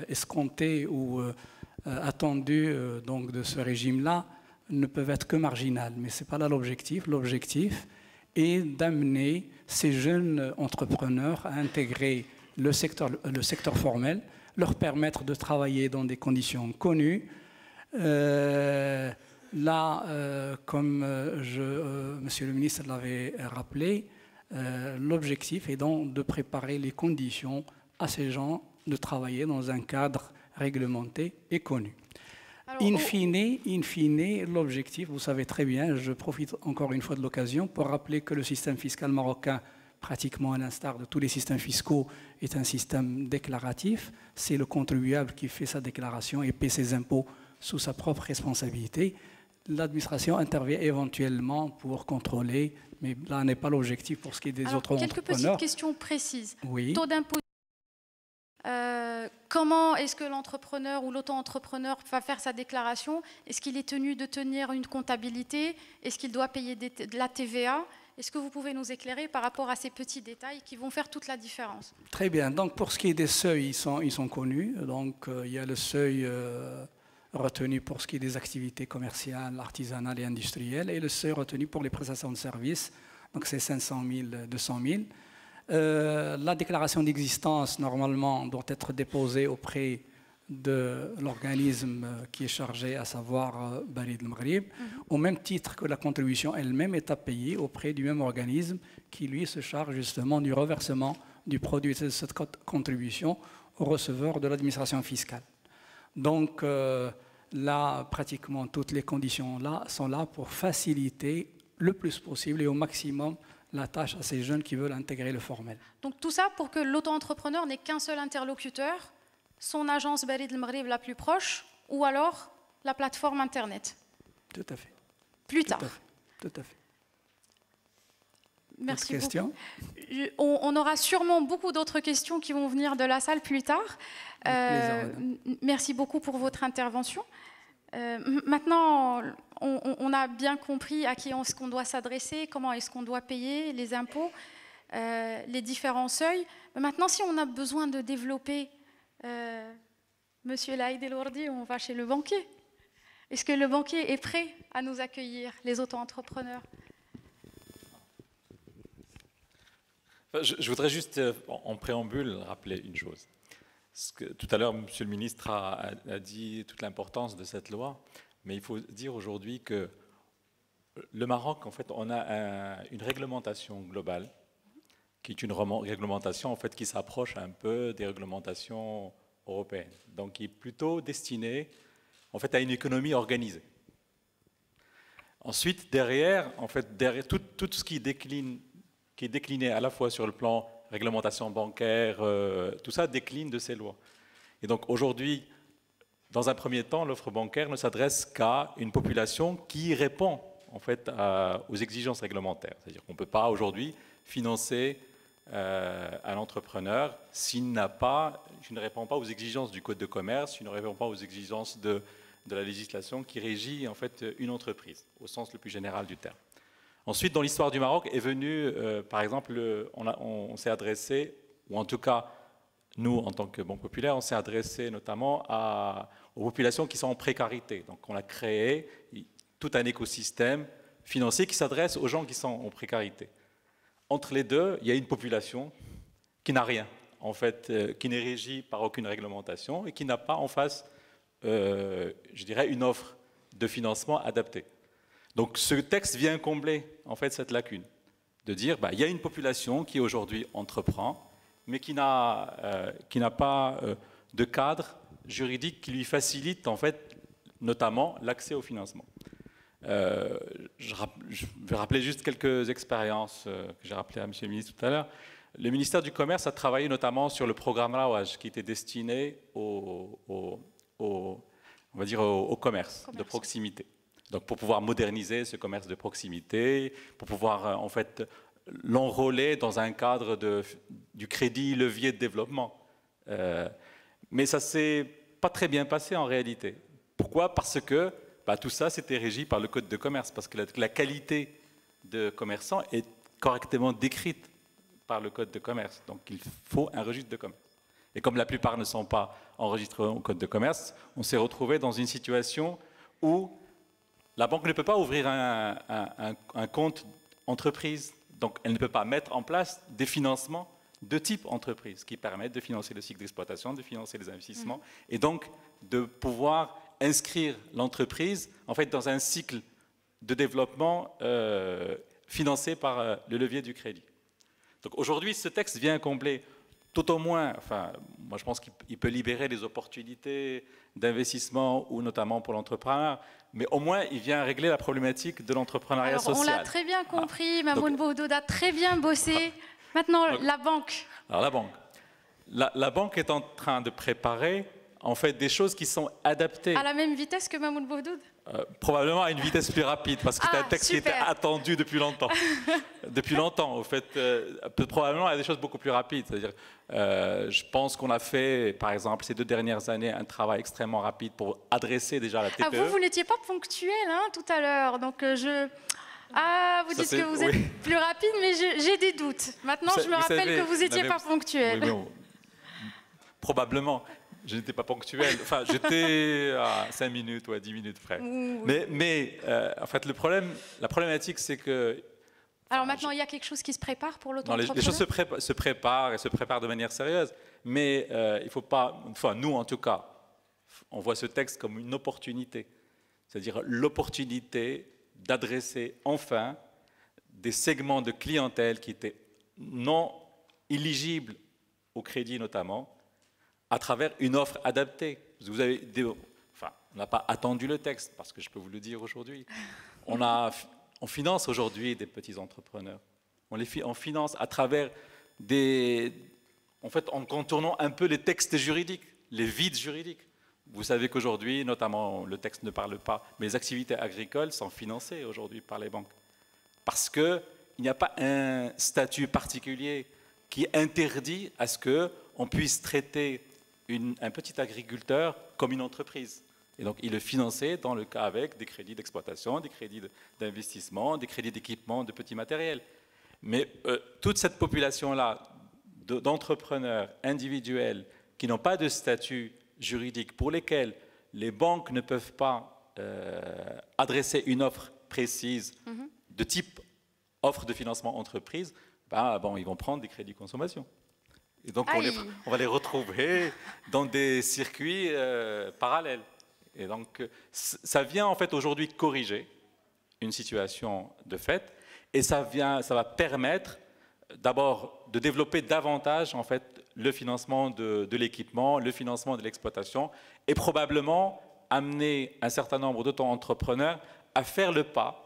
escomptées ou attendues de ce régime-là ne peuvent être que marginales. Mais ce n'est pas là l'objectif. L'objectif est d'amener ces jeunes entrepreneurs à intégrer le secteur formel, leur permettre de travailler dans des conditions connues. Comme Monsieur le ministre l'avait rappelé, l'objectif est donc de préparer les conditions à ces gens de travailler dans un cadre réglementé et connu. Alors, in fine, l'objectif, vous savez très bien, je profite encore une fois de l'occasion pour rappeler que le système fiscal marocain, pratiquement à l'instar de tous les systèmes fiscaux, est un système déclaratif. C'est le contribuable qui fait sa déclaration et paie ses impôts sous sa propre responsabilité. L'administration intervient éventuellement pour contrôler, mais là n'est pas l'objectif pour ce qui est des autres entrepreneurs. Quelques petites questions précises. Oui. Taux d'impôt. Comment est-ce que l'entrepreneur ou l'auto-entrepreneur va faire sa déclaration? Est-ce qu'il est tenu de tenir une comptabilité? Est-ce qu'il doit payer de la TVA? Est-ce que vous pouvez nous éclairer par rapport à ces petits détails qui vont faire toute la différence? Très bien. Donc pour ce qui est des seuils, ils sont connus. Donc il y a le seuil retenu pour ce qui est des activités commerciales, artisanales et industrielles, et le seuil retenu pour les prestations de services. Donc c'est 500 000, 200 000. La déclaration d'existence, normalement, doit être déposée auprès de l'organisme qui est chargé, à savoir Barid El Maghrib, au même titre que la contribution elle-même est à payer auprès du même organisme qui, lui, se charge justement du reversement du produit de cette contribution au receveur de l'administration fiscale. Donc là, pratiquement toutes les conditions là sont là pour faciliter le plus possible et au maximum la tâche à ces jeunes qui veulent intégrer le formel. Donc tout ça pour que l'auto-entrepreneur n'ait qu'un seul interlocuteur, son agence Barid El Maghrib la plus proche, ou alors la plateforme Internet. Tout à fait. Plus tard. Tout à fait. Merci beaucoup. On aura sûrement beaucoup d'autres questions qui vont venir de la salle plus tard. Merci beaucoup pour votre intervention. Maintenant, on a bien compris à qui est-ce qu'on doit s'adresser, comment est-ce qu'on doit payer les impôts, les différents seuils. Mais maintenant, si on a besoin de développer, Monsieur Laïd Elordi, on va chez le banquier. Est-ce que le banquier est prêt à nous accueillir, les auto-entrepreneurs? Je voudrais juste, en préambule, rappeler une chose. Tout à l'heure, Monsieur le ministre a dit toute l'importance de cette loi, mais il faut dire aujourd'hui que le Maroc, en fait, on a une réglementation globale, qui est une réglementation en fait, qui s'approche un peu des réglementations européennes, donc qui est plutôt destinée en fait, à une économie organisée. Ensuite, derrière, en fait, derrière tout ce qui est décliné à la fois sur le plan réglementation bancaire, tout ça décline de ces lois. Et donc aujourd'hui, dans un premier temps, l'offre bancaire ne s'adresse qu'à une population qui répond en fait aux exigences réglementaires. C'est-à-dire qu'on ne peut pas aujourd'hui financer un entrepreneur s'il ne répond pas aux exigences du Code de commerce, s'il ne répond pas aux exigences de la législation qui régit en fait une entreprise, au sens le plus général du terme. Ensuite, dans l'histoire du Maroc, est venu, par exemple, on s'est adressé, ou en tout cas, nous, en tant que Banque Populaire, on s'est adressé notamment aux populations qui sont en précarité. Donc, on a créé tout un écosystème financier qui s'adresse aux gens qui sont en précarité. Entre les deux, il y a une population qui n'a rien, en fait, qui n'est régie par aucune réglementation et qui n'a pas en face, je dirais, une offre de financement adaptée. Donc ce texte vient combler en fait cette lacune, de dire il y a une population qui aujourd'hui entreprend, mais qui n'a pas de cadre juridique qui lui facilite en fait notamment l'accès au financement. Je vais rappeler juste quelques expériences que j'ai rappelées à Monsieur le ministre tout à l'heure. Le ministère du Commerce a travaillé notamment sur le programme Rawaj qui était destiné on va dire au commerce de proximité. Donc pour pouvoir moderniser ce commerce de proximité, pour pouvoir en fait l'enrôler dans un cadre du crédit levier de développement. Mais ça ne s'est pas très bien passé en réalité. Pourquoi? Parce que tout ça c'était régi par le Code de commerce, parce que la qualité de commerçant est correctement décrite par le Code de commerce. Donc il faut un registre de commerce. Et comme la plupart ne sont pas enregistrés au Code de commerce, on s'est retrouvé dans une situation où la banque ne peut pas ouvrir un compte entreprise, donc elle ne peut pas mettre en place des financements de type entreprise qui permettent de financer le cycle d'exploitation, de financer les investissements et donc de pouvoir inscrire l'entreprise en fait dans un cycle de développement financé par le levier du crédit. Donc aujourd'hui, ce texte vient combler tout au moins, enfin, moi je pense qu'il peut libérer des opportunités d'investissement ou notamment pour l'entrepreneur, mais au moins il vient régler la problématique de l'entrepreneuriat social. On l'a très bien compris, Mamoun Bouhoudoud a très bien bossé. Maintenant, la banque. Alors la banque. La banque est en train de préparer en fait des choses qui sont adaptées. À la même vitesse que Mamoun Bouhoudoud? Probablement à une vitesse plus rapide, parce que c'est un texte qui était attendu depuis longtemps. Depuis longtemps, au fait, probablement il y a des choses beaucoup plus rapides. C'est-à-dire, je pense qu'on a fait, par exemple, ces 2 dernières années, un travail extrêmement rapide pour adresser déjà la TPE. Vous n'étiez pas ponctuel tout à l'heure, donc vous dites que vous êtes plus rapide, mais j'ai des doutes. Maintenant, je me rappelle que vous n'étiez pas ponctuel. Oui, probablement. Je n'étais pas ponctuel. Enfin, j'étais à 5 minutes ou à 10 minutes près. Mais en fait, la problématique, c'est que... Alors maintenant, il y a quelque chose qui se prépare pour l'auto-entrepreneur? Les choses se préparent et se préparent de manière sérieuse. Mais il ne faut pas... Enfin, nous, en tout cas, on voit ce texte comme une opportunité. C'est-à-dire l'opportunité d'adresser enfin des segments de clientèle qui étaient non éligibles au crédit notamment, à travers une offre adaptée. Vous avez on n'a pas attendu le texte, parce que je peux vous le dire aujourd'hui. On finance aujourd'hui des petits entrepreneurs. On finance à travers en contournant un peu les textes juridiques, les vides juridiques. Vous savez qu'aujourd'hui, notamment, le texte ne parle pas, mais les activités agricoles sont financées aujourd'hui par les banques. Parce qu'il n'y a pas un statut particulier qui interdit à ce qu'on puisse traiter un petit agriculteur comme une entreprise. Et donc, il le finançait dans le cas avec des crédits d'exploitation, des crédits d'investissement, des crédits d'équipement, de petits matériels. Mais toute cette population-là d'entrepreneurs individuels qui n'ont pas de statut juridique, pour lesquels les banques ne peuvent pas adresser une offre précise de type offre de financement entreprise, ils vont prendre des crédits consommation. Et donc, on va les retrouver dans des circuits parallèles. Et donc, ça vient en fait aujourd'hui corriger une situation de fait, et ça va permettre d'abord de développer davantage en fait le financement de l'équipement, le financement de l'exploitation, et probablement amener un certain nombre d'auto-entrepreneurs à faire le pas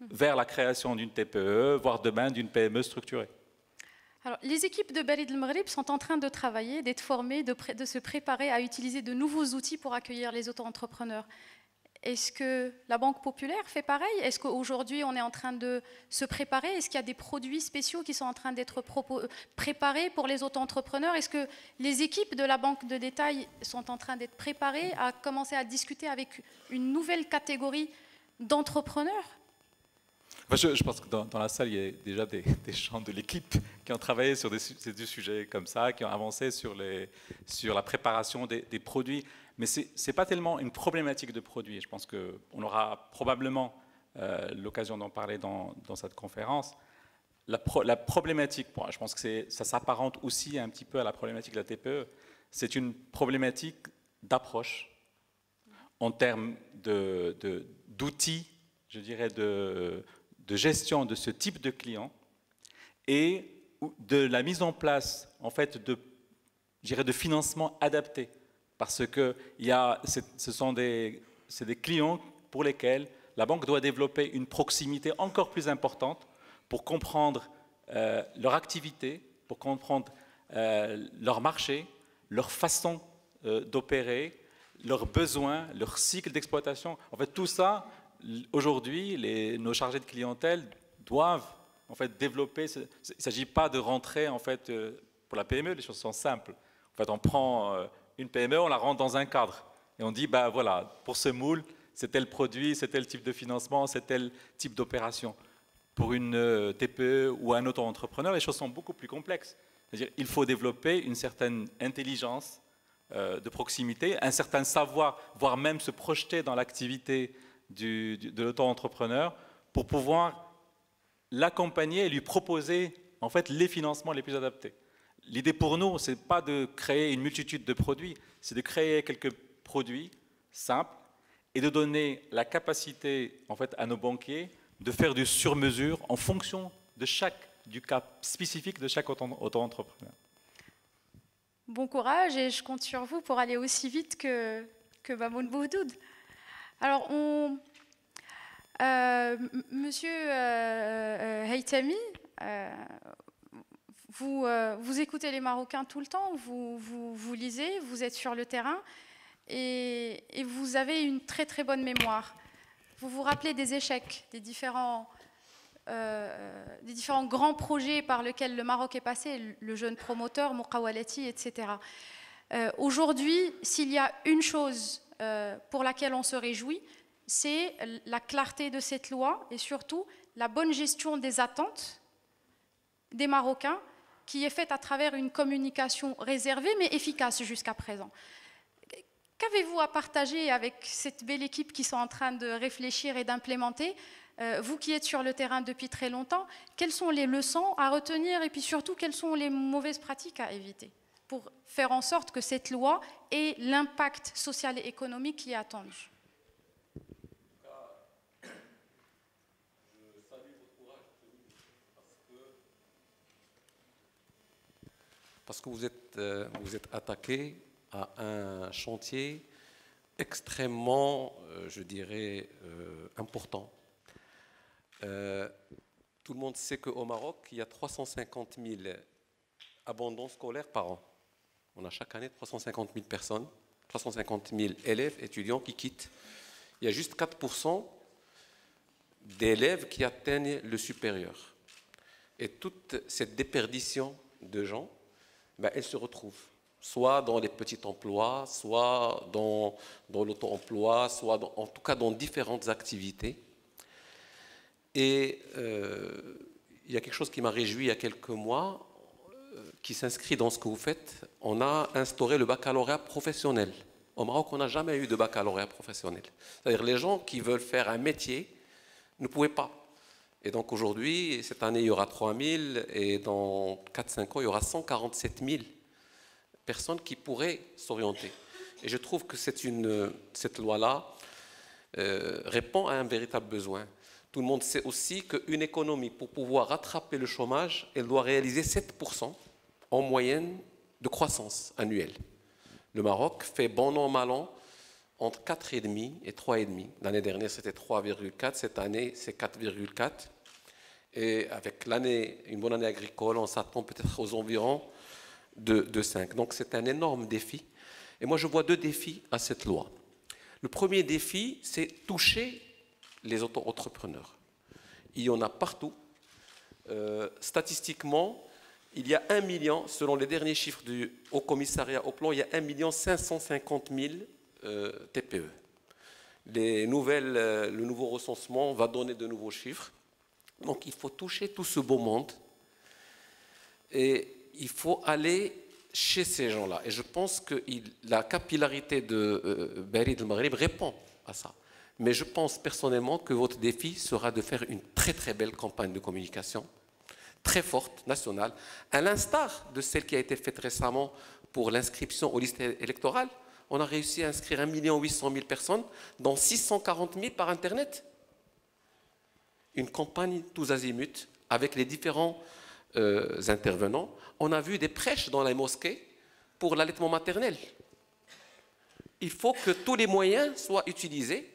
vers la création d'une TPE, voire demain d'une PME structurée. Alors, les équipes de Barid El Maghreb sont en train de travailler, d'être formées, de se préparer à utiliser de nouveaux outils pour accueillir les auto-entrepreneurs. Est-ce que la Banque Populaire fait pareil? Est-ce qu'aujourd'hui, on est en train de se préparer? Est-ce qu'il y a des produits spéciaux qui sont en train d'être préparés pour les auto-entrepreneurs? Est-ce que les équipes de la Banque de détail sont en train d'être préparées à commencer à discuter avec une nouvelle catégorie d'entrepreneurs? Je pense que dans la salle, il y a déjà des gens de l'équipe qui ont travaillé sur des sujets comme ça, qui ont avancé sur la préparation des produits. Mais ce n'est pas tellement une problématique de produits. Je pense qu'on aura probablement l'occasion d'en parler dans cette conférence. La problématique, je pense que ça s'apparente aussi un petit peu à la problématique de la TPE. C'est une problématique d'approche en termes d'outils, je dirais, de gestion de ce type de clients et de la mise en place en fait de financement adapté, parce que c'est des clients pour lesquels la banque doit développer une proximité encore plus importante pour comprendre leur activité, pour comprendre leur marché, leur façon d'opérer, leurs besoins, leur cycle d'exploitation. En fait, tout ça, aujourd'hui, nos chargés de clientèle doivent en fait développer. Il ne s'agit pas de rentrer en fait pour la PME, les choses sont simples. En fait, on prend une PME, on la rentre dans un cadre et on dit voilà, pour ce moule, c'est tel produit, c'est tel type de financement, c'est tel type d'opération. Pour une TPE ou un auto-entrepreneur, les choses sont beaucoup plus complexes. C'est-à-dire, il faut développer une certaine intelligence de proximité, un certain savoir, voire même se projeter dans l'activité de l'auto-entrepreneur pour pouvoir l'accompagner et lui proposer en fait les financements les plus adaptés. L'idée pour nous, ce n'est pas de créer une multitude de produits, c'est de créer quelques produits simples et de donner la capacité en fait à nos banquiers de faire du sur-mesure en fonction du cas spécifique de chaque auto-entrepreneur. Bon courage et je compte sur vous pour aller aussi vite que Mamoun Bouhdoud. Alors, Monsieur Haytami, vous écoutez les Marocains tout le temps, vous lisez, vous êtes sur le terrain et vous avez une très très bonne mémoire. Vous vous rappelez des échecs, des différents grands projets par lesquels le Maroc est passé, le jeune promoteur, Moukawalati, etc. Aujourd'hui, s'il y a une chose pour laquelle on se réjouit, c'est la clarté de cette loi et surtout la bonne gestion des attentes des Marocains qui est faite à travers une communication réservée mais efficace jusqu'à présent. Qu'avez-vous à partager avec cette belle équipe qui sont en train de réfléchir et d'implémenter? Vous qui êtes sur le terrain depuis très longtemps, quelles sont les leçons à retenir et puis surtout quelles sont les mauvaises pratiques à éviter pour faire en sorte que cette loi ait l'impact social et économique qui est attendu? Parce que vous êtes attaqué à un chantier extrêmement, je dirais, important. Tout le monde sait qu'au Maroc, il y a 350 000 abandons scolaires par an. On a chaque année 350 000 personnes, 350 000 élèves, étudiants qui quittent. Il y a juste 4% d'élèves qui atteignent le supérieur. Et toute cette déperdition de gens, elle se retrouve soit dans les petits emplois, soit dans l'auto-emploi, soit en tout cas dans différentes activités. Et il y a quelque chose qui m'a réjoui il y a quelques mois, qui s'inscrit dans ce que vous faites. On a instauré le baccalauréat professionnel. Au Maroc, on n'a jamais eu de baccalauréat professionnel. C'est-à-dire les gens qui veulent faire un métier ne pouvaient pas. Et donc aujourd'hui, cette année, il y aura 3000 et dans 4-5 ans, il y aura 147 000 personnes qui pourraient s'orienter. Et je trouve que cette loi-là répond à un véritable besoin. Tout le monde sait aussi qu'une économie, pour pouvoir rattraper le chômage, elle doit réaliser 7% en moyenne de croissance annuelle. Le Maroc fait bon an, mal an, entre 4,5 et 3,5. L'année dernière, c'était 3,4. Cette année, c'est 4,4. Et avec une bonne année agricole, on s'attend peut-être aux environs de 5. Donc, c'est un énorme défi. Et moi, je vois 2 défis à cette loi. Le premier défi, c'est toucher les auto-entrepreneurs. Il y en a partout. Statistiquement, il y a 1 million, selon les derniers chiffres du Haut Commissariat au Plan, il y a 1 550 000 TPE. Le nouveau recensement va donner de nouveaux chiffres. Donc il faut toucher tout ce beau monde et il faut aller chez ces gens-là. Et je pense que la capillarité de Barid el-Maghrib répond à ça. Mais je pense personnellement que votre défi sera de faire une très très belle campagne de communication, très forte, nationale, à l'instar de celle qui a été faite récemment pour l'inscription aux listes électorales. On a réussi à inscrire 1 800 000 personnes, dont 640 000 par Internet. Une campagne tous azimuts, avec les différents intervenants. On a vu des prêches dans les mosquées pour l'allaitement maternel. Il faut que tous les moyens soient utilisés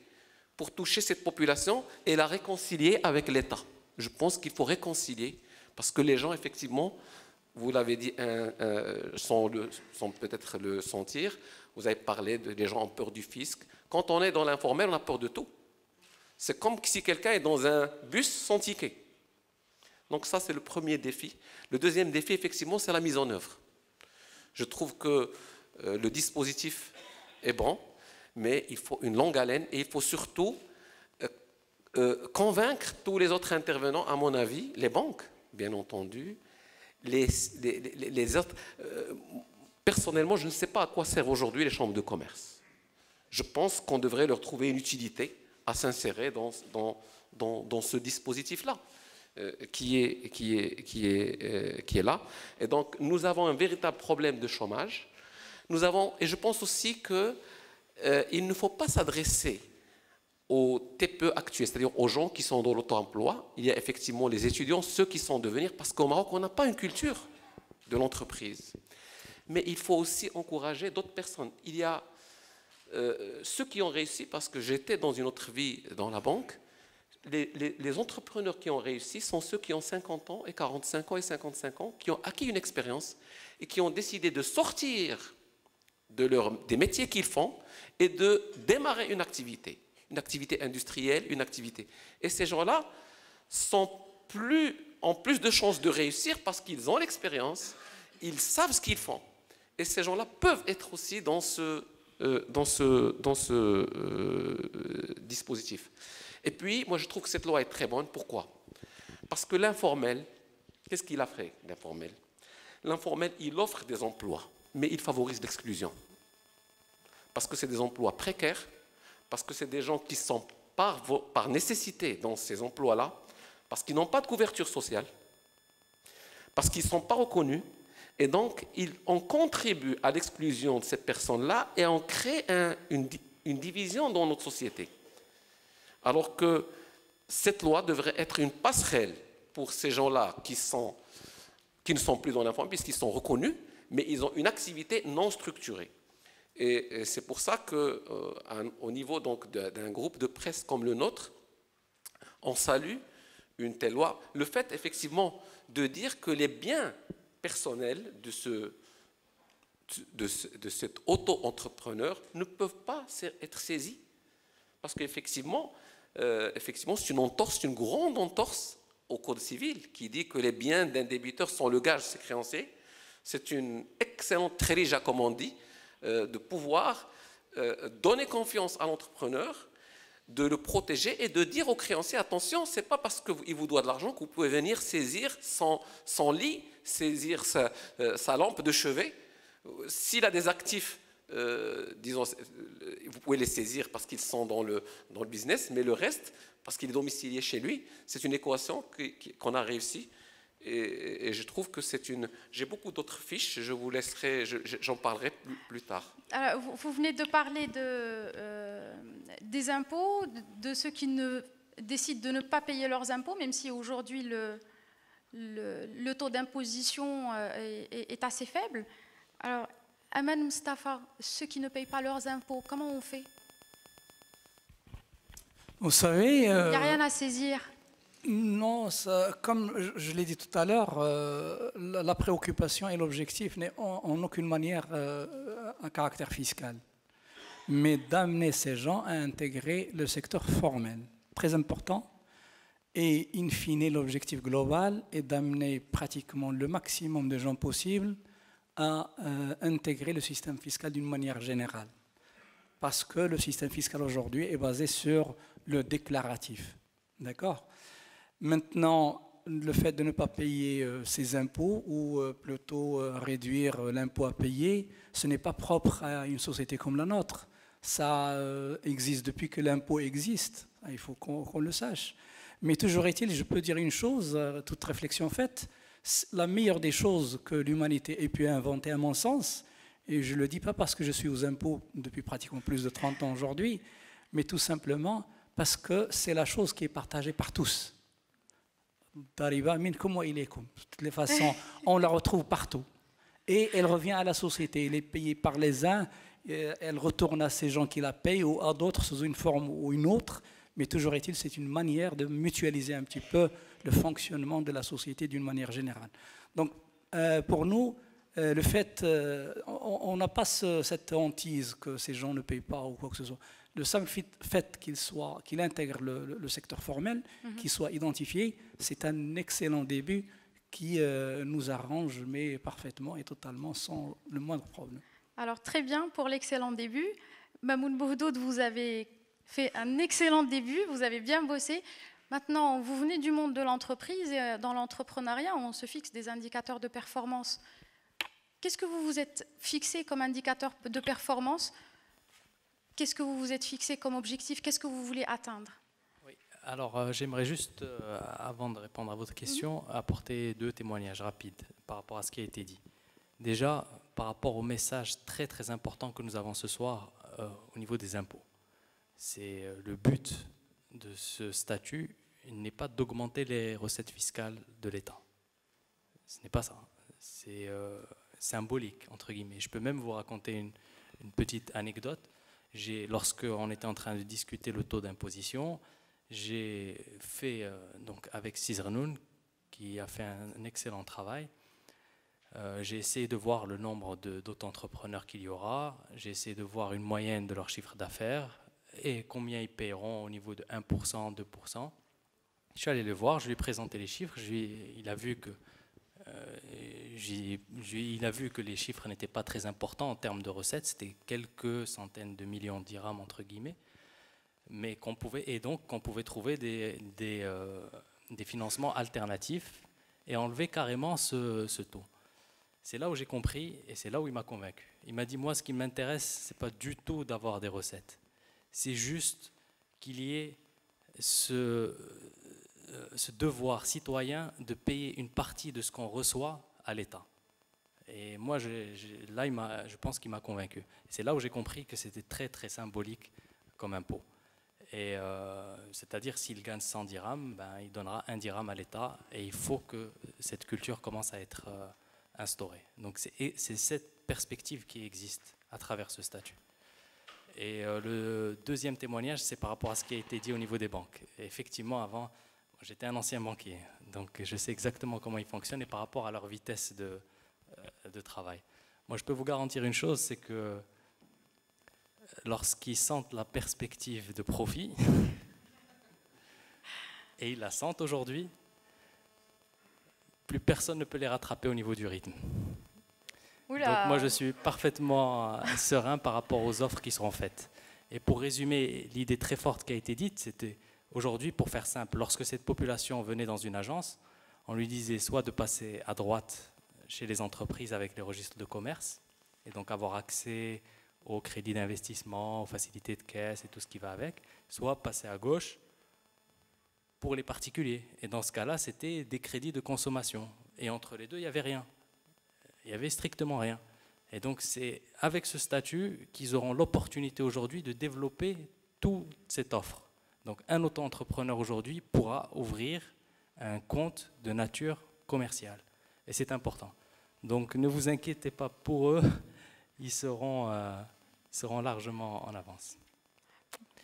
pour toucher cette population et la réconcilier avec l'État. Je pense qu'il faut réconcilier, parce que les gens, effectivement, vous l'avez dit, sans peut-être le sentir, vous avez parlé des gens ont peur du fisc. Quand on est dans l'informel, on a peur de tout. C'est comme si quelqu'un est dans un bus sans ticket. Donc ça, c'est le premier défi. Le deuxième défi, effectivement, c'est la mise en œuvre. Je trouve que le dispositif est bon, mais il faut une longue haleine et il faut surtout convaincre tous les autres intervenants, à mon avis, les banques, bien entendu, les autres. Personnellement, je ne sais pas à quoi servent aujourd'hui les chambres de commerce. Je pense qu'on devrait leur trouver une utilité à s'insérer dans ce dispositif-là, qui est là. Et donc, nous avons un véritable problème de chômage. Et je pense aussi qu'il ne faut pas s'adresser aux TPE actuels, c'est-à-dire aux gens qui sont dans l'auto-emploi. Il y a effectivement les étudiants, ceux qui sont en devenir, parce qu'au Maroc, on n'a pas une culture de l'entreprise. Mais il faut aussi encourager d'autres personnes. Il y a ceux qui ont réussi, parce que j'étais dans une autre vie dans la banque, les entrepreneurs qui ont réussi sont ceux qui ont 50 ans et 45 ans et 55 ans, qui ont acquis une expérience et qui ont décidé de sortir des métiers qu'ils font et de démarrer une activité industrielle, une activité. Et ces gens-là ont plus de chances de réussir parce qu'ils ont l'expérience, ils savent ce qu'ils font. Et ces gens-là peuvent être aussi dans ce dispositif. Et puis, moi, je trouve que cette loi est très bonne. Pourquoi? Parce que l'informel, qu'est-ce qu'il a fait, l'informel? L'informel, il offre des emplois, mais il favorise l'exclusion. Parce que c'est des emplois précaires, parce que c'est des gens qui sont par nécessité dans ces emplois-là, parce qu'ils n'ont pas de couverture sociale, parce qu'ils ne sont pas reconnus, et donc on contribue à l'exclusion de ces personnes-là et on crée une division dans notre société. Alors que cette loi devrait être une passerelle pour ces gens-là qui ne sont plus dans l'informel, puisqu'ils sont reconnus, mais ils ont une activité non structurée. Et c'est pour ça qu'au niveau d'un groupe de presse comme le nôtre, on salue une telle loi. Le fait, effectivement, de dire que les biens personnels de cet auto-entrepreneur ne peuvent pas être saisis. Parce qu'effectivement, c'est une entorse, une grande entorse au Code civil qui dit que les biens d'un débiteur sont le gage de ses créanciers. C'est une excellente trélija, comme on dit, de pouvoir donner confiance à l'entrepreneur, de le protéger et de dire aux créanciers, attention, ce n'est pas parce qu'il vous doit de l'argent que vous pouvez venir saisir son lit, saisir sa lampe de chevet. S'il a des actifs, disons, vous pouvez les saisir parce qu'ils sont dans le business, mais le reste, parce qu'il est domicilié chez lui, c'est une équation qu'on a réussi. Et je trouve que c'est une... J'ai beaucoup d'autres fiches, je vous laisserai, j'en parlerai plus tard. Alors, vous venez de parler des impôts, de ceux qui décident de ne pas payer leurs impôts, même si aujourd'hui le taux d'imposition est assez faible. Alors, Aman Mustafa, ceux qui ne payent pas leurs impôts, comment on fait? Vous savez... Il n'y a rien à saisir. Non, comme je l'ai dit tout à l'heure, la préoccupation et l'objectif n'est en aucune manière un caractère fiscal, mais d'amener ces gens à intégrer le secteur formel, très important, et in fine l'objectif global est d'amener pratiquement le maximum de gens possible à intégrer le système fiscal d'une manière générale, parce que le système fiscal aujourd'hui est basé sur le déclaratif, d'accord ? Maintenant, le fait de ne pas payer ses impôts ou plutôt réduire l'impôt à payer, ce n'est pas propre à une société comme la nôtre. Ça existe depuis que l'impôt existe, il faut qu'on le sache. Mais toujours est-il, je peux dire une chose, toute réflexion faite, la meilleure des choses que l'humanité ait pu inventer à mon sens, et je ne le dis pas parce que je suis aux impôts depuis pratiquement plus de 30 ans aujourd'hui, mais tout simplement parce que c'est la chose qui est partagée par tous. Dariba minkum wa ilaykum. De toutes les façons, on la retrouve partout. Et elle revient à la société. Elle est payée par les uns, elle retourne à ces gens qui la payent ou à d'autres sous une forme ou une autre. Mais toujours est-il, c'est une manière de mutualiser un petit peu le fonctionnement de la société d'une manière générale. Donc, pour nous, le fait, on n'a pas cette hantise que ces gens ne payent pas ou quoi que ce soit. Le simple fait qu'il intègre le secteur formel, qu'il soit identifié, c'est un excellent début qui nous arrange, mais parfaitement et totalement sans le moindre problème. Alors très bien pour l'excellent début. Mamoun Bouhdoud, vous avez fait un excellent début, vous avez bien bossé. Maintenant, vous venez du monde de l'entreprise et dans l'entrepreneuriat, on se fixe des indicateurs de performance. Qu'est-ce que vous vous êtes fixé comme indicateur de performance ? Qu'est-ce que vous vous êtes fixé comme objectif? Qu'est-ce que vous voulez atteindre? Oui. Alors, j'aimerais juste, avant de répondre à votre question, apporter 2 témoignages rapides par rapport à ce qui a été dit. Déjà, par rapport au message très très important que nous avons ce soir au niveau des impôts. C'est le but de ce statut n'est pas d'augmenter les recettes fiscales de l'État. Ce n'est pas ça. C'est symbolique, entre guillemets. Je peux même vous raconter une petite anecdote. Lorsqu'on était en train de discuter le taux d'imposition, j'ai fait, donc avec Cizrenoun, qui a fait un excellent travail, j'ai essayé de voir le nombre d'auto-entrepreneurs qu'il y aura, j'ai essayé de voir une moyenne de leur chiffre d'affaires et combien ils paieront au niveau de 1%, 2%. Je suis allé le voir, je lui ai présenté les chiffres, il a vu que les chiffres n'étaient pas très importants en termes de recettes, c'était quelques centaines de millions de dirhams entre guillemets, mais qu'on pouvait trouver des financements alternatifs et enlever carrément ce taux. C'est là où j'ai compris et c'est là où il m'a convaincu. Il m'a dit, moi ce qui m'intéresse, c'est pas du tout d'avoir des recettes, c'est juste qu'il y ait ce devoir citoyen de payer une partie de ce qu'on reçoit à l'État. Et moi, là, je pense qu'il m'a convaincu. C'est là où j'ai compris que c'était très, très symbolique comme impôt. Et c'est-à-dire, s'il gagne 100 dirhams, il donnera 1 dirham à l'État. Et il faut que cette culture commence à être instaurée. Donc, c'est cette perspective qui existe à travers ce statut. Et le deuxième témoignage, c'est par rapport à ce qui a été dit au niveau des banques. Et effectivement, avant, j'étais un ancien banquier, donc je sais exactement comment ils fonctionnent et par rapport à leur vitesse de travail. Moi, je peux vous garantir une chose, c'est que lorsqu'ils sentent la perspective de profit, et ils la sentent aujourd'hui, plus personne ne peut les rattraper au niveau du rythme. Oula. Donc moi, je suis parfaitement serein par rapport aux offres qui seront faites. Et pour résumer, l'idée très forte qui a été dite, c'était aujourd'hui, pour faire simple, lorsque cette population venait dans une agence, on lui disait soit de passer à droite chez les entreprises avec les registres de commerce, et donc avoir accès au crédit d'investissement, aux facilités de caisse et tout ce qui va avec, soit passer à gauche pour les particuliers. Et dans ce cas-là, c'était des crédits de consommation. Et entre les deux, il n'y avait rien. Il n'y avait strictement rien. Et donc, c'est avec ce statut qu'ils auront l'opportunité aujourd'hui de développer toute cette offre. Donc, un auto-entrepreneur aujourd'hui pourra ouvrir un compte de nature commerciale. Et c'est important. Donc, ne vous inquiétez pas pour eux, ils seront largement en avance.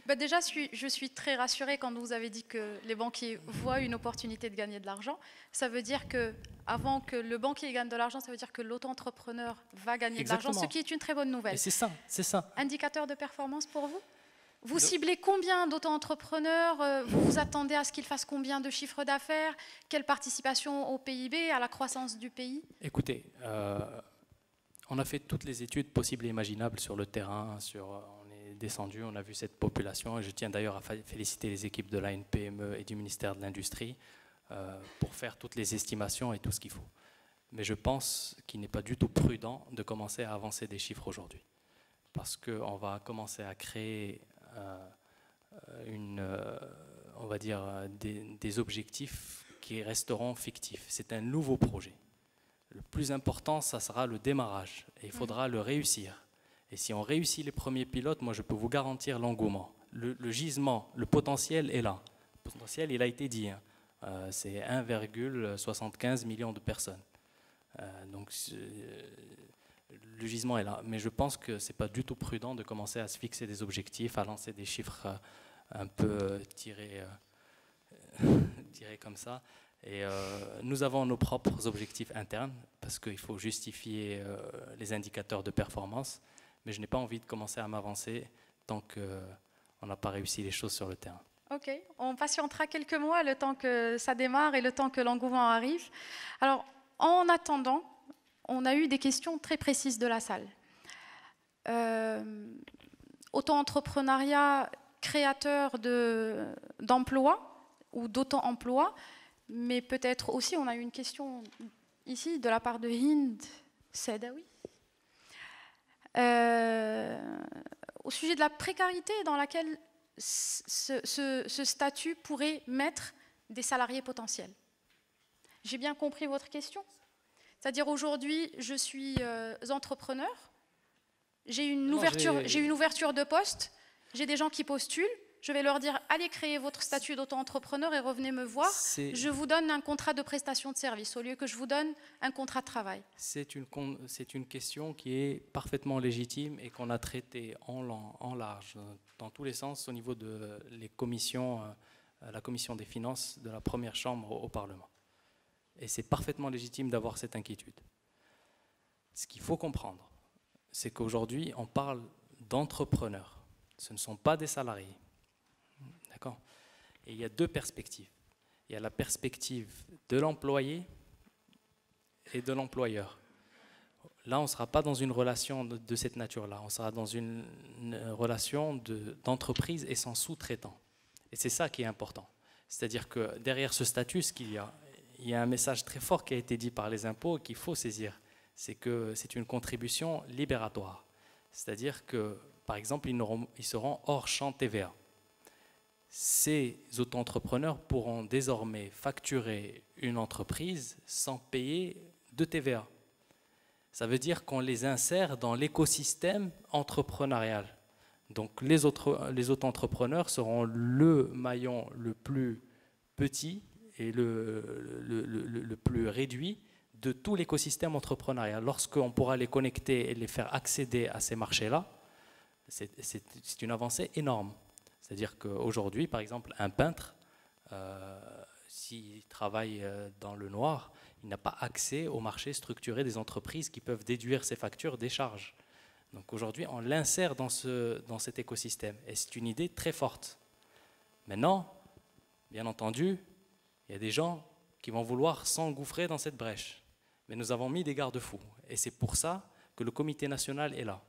Bah déjà, je suis très rassurée quand vous avez dit que les banquiers voient une opportunité de gagner de l'argent. Ça veut dire que avant que le banquier gagne de l'argent, ça veut dire que l'auto-entrepreneur va gagner de l'argent, ce qui est une très bonne nouvelle. Et c'est ça, c'est ça. Indicateur de performance pour vous? Vous ciblez combien d'auto-entrepreneurs? Vous vous attendez à ce qu'ils fassent combien de chiffre d'affaires? Quelle participation au PIB, à la croissance du pays? Écoutez, on a fait toutes les études possibles et imaginables sur le terrain, on est descendu, on a vu cette population, et je tiens d'ailleurs à féliciter les équipes de l'ANPME et du ministère de l'Industrie pour faire toutes les estimations et tout ce qu'il faut. Mais je pense qu'il n'est pas du tout prudent de commencer à avancer des chiffres aujourd'hui, parce qu'on va commencer à créer on va dire des objectifs qui resteront fictifs. C'est un nouveau projet. Le plus important, ça sera le démarrage. Et il faudra le réussir. Et si on réussit les premiers pilotes, moi je peux vous garantir l'engouement. Le gisement, le potentiel est là. Le potentiel, il a été dit. C'est 1,75 million de personnes. Donc le gisement est là. Mais je pense que ce n'est pas du tout prudent de commencer à se fixer des objectifs, à lancer des chiffres un peu tirés comme ça. Et nous avons nos propres objectifs internes parce qu'il faut justifier les indicateurs de performance. Mais je n'ai pas envie de commencer à m'avancer tant qu'on n'a pas réussi les choses sur le terrain. Ok, on patientera quelques mois le temps que ça démarre et le temps que l'engouement arrive. Alors, en attendant, on a eu des questions très précises de la salle. Auto-entrepreneuriat créateur d'emplois ou d'auto-emploi, mais peut-être aussi, on a eu une question ici de la part de Hind Sedawi. Au sujet de la précarité dans laquelle ce statut pourrait mettre des salariés potentiels. J'ai bien compris votre question? C'est-à-dire aujourd'hui, je suis entrepreneur, j'ai une ouverture de poste, j'ai des gens qui postulent, je vais leur dire allez créer votre statut d'auto-entrepreneur et revenez me voir, je vous donne un contrat de prestation de service au lieu que je vous donne un contrat de travail. C'est une question qui est parfaitement légitime et qu'on a traitée en large, dans tous les sens, au niveau de la commission des finances de la première chambre au Parlement. Et c'est parfaitement légitime d'avoir cette inquiétude. Ce qu'il faut comprendre, c'est qu'aujourd'hui, on parle d'entrepreneurs. Ce ne sont pas des salariés. D'accord ? Et il y a deux perspectives. Il y a la perspective de l'employé et de l'employeur. Là, on ne sera pas dans une relation de cette nature-là. On sera dans une relation d'entreprise et sans sous-traitant. Et c'est ça qui est important. C'est-à-dire que derrière ce statut, il y a un message très fort qui a été dit par les impôts qu'il faut saisir. C'est que c'est une contribution libératoire. C'est-à-dire que, par exemple, ils seront hors champ TVA. Ces auto-entrepreneurs pourront désormais facturer une entreprise sans payer de TVA. Ça veut dire qu'on les insère dans l'écosystème entrepreneurial. Donc les auto-entrepreneurs seront le maillon le plus petit et le plus réduit de tout l'écosystème entrepreneurial. Lorsqu'on pourra les connecter et les faire accéder à ces marchés-là, c'est une avancée énorme. C'est-à-dire qu'aujourd'hui, par exemple, un peintre, s'il travaille dans le noir, il n'a pas accès au marché structuré des entreprises qui peuvent déduire ses factures des charges. Donc aujourd'hui, on l'insère dans cet écosystème. Et c'est une idée très forte. Maintenant, bien entendu, il y a des gens qui vont vouloir s'engouffrer dans cette brèche. Mais nous avons mis des garde-fous. Et c'est pour ça que le comité national est là.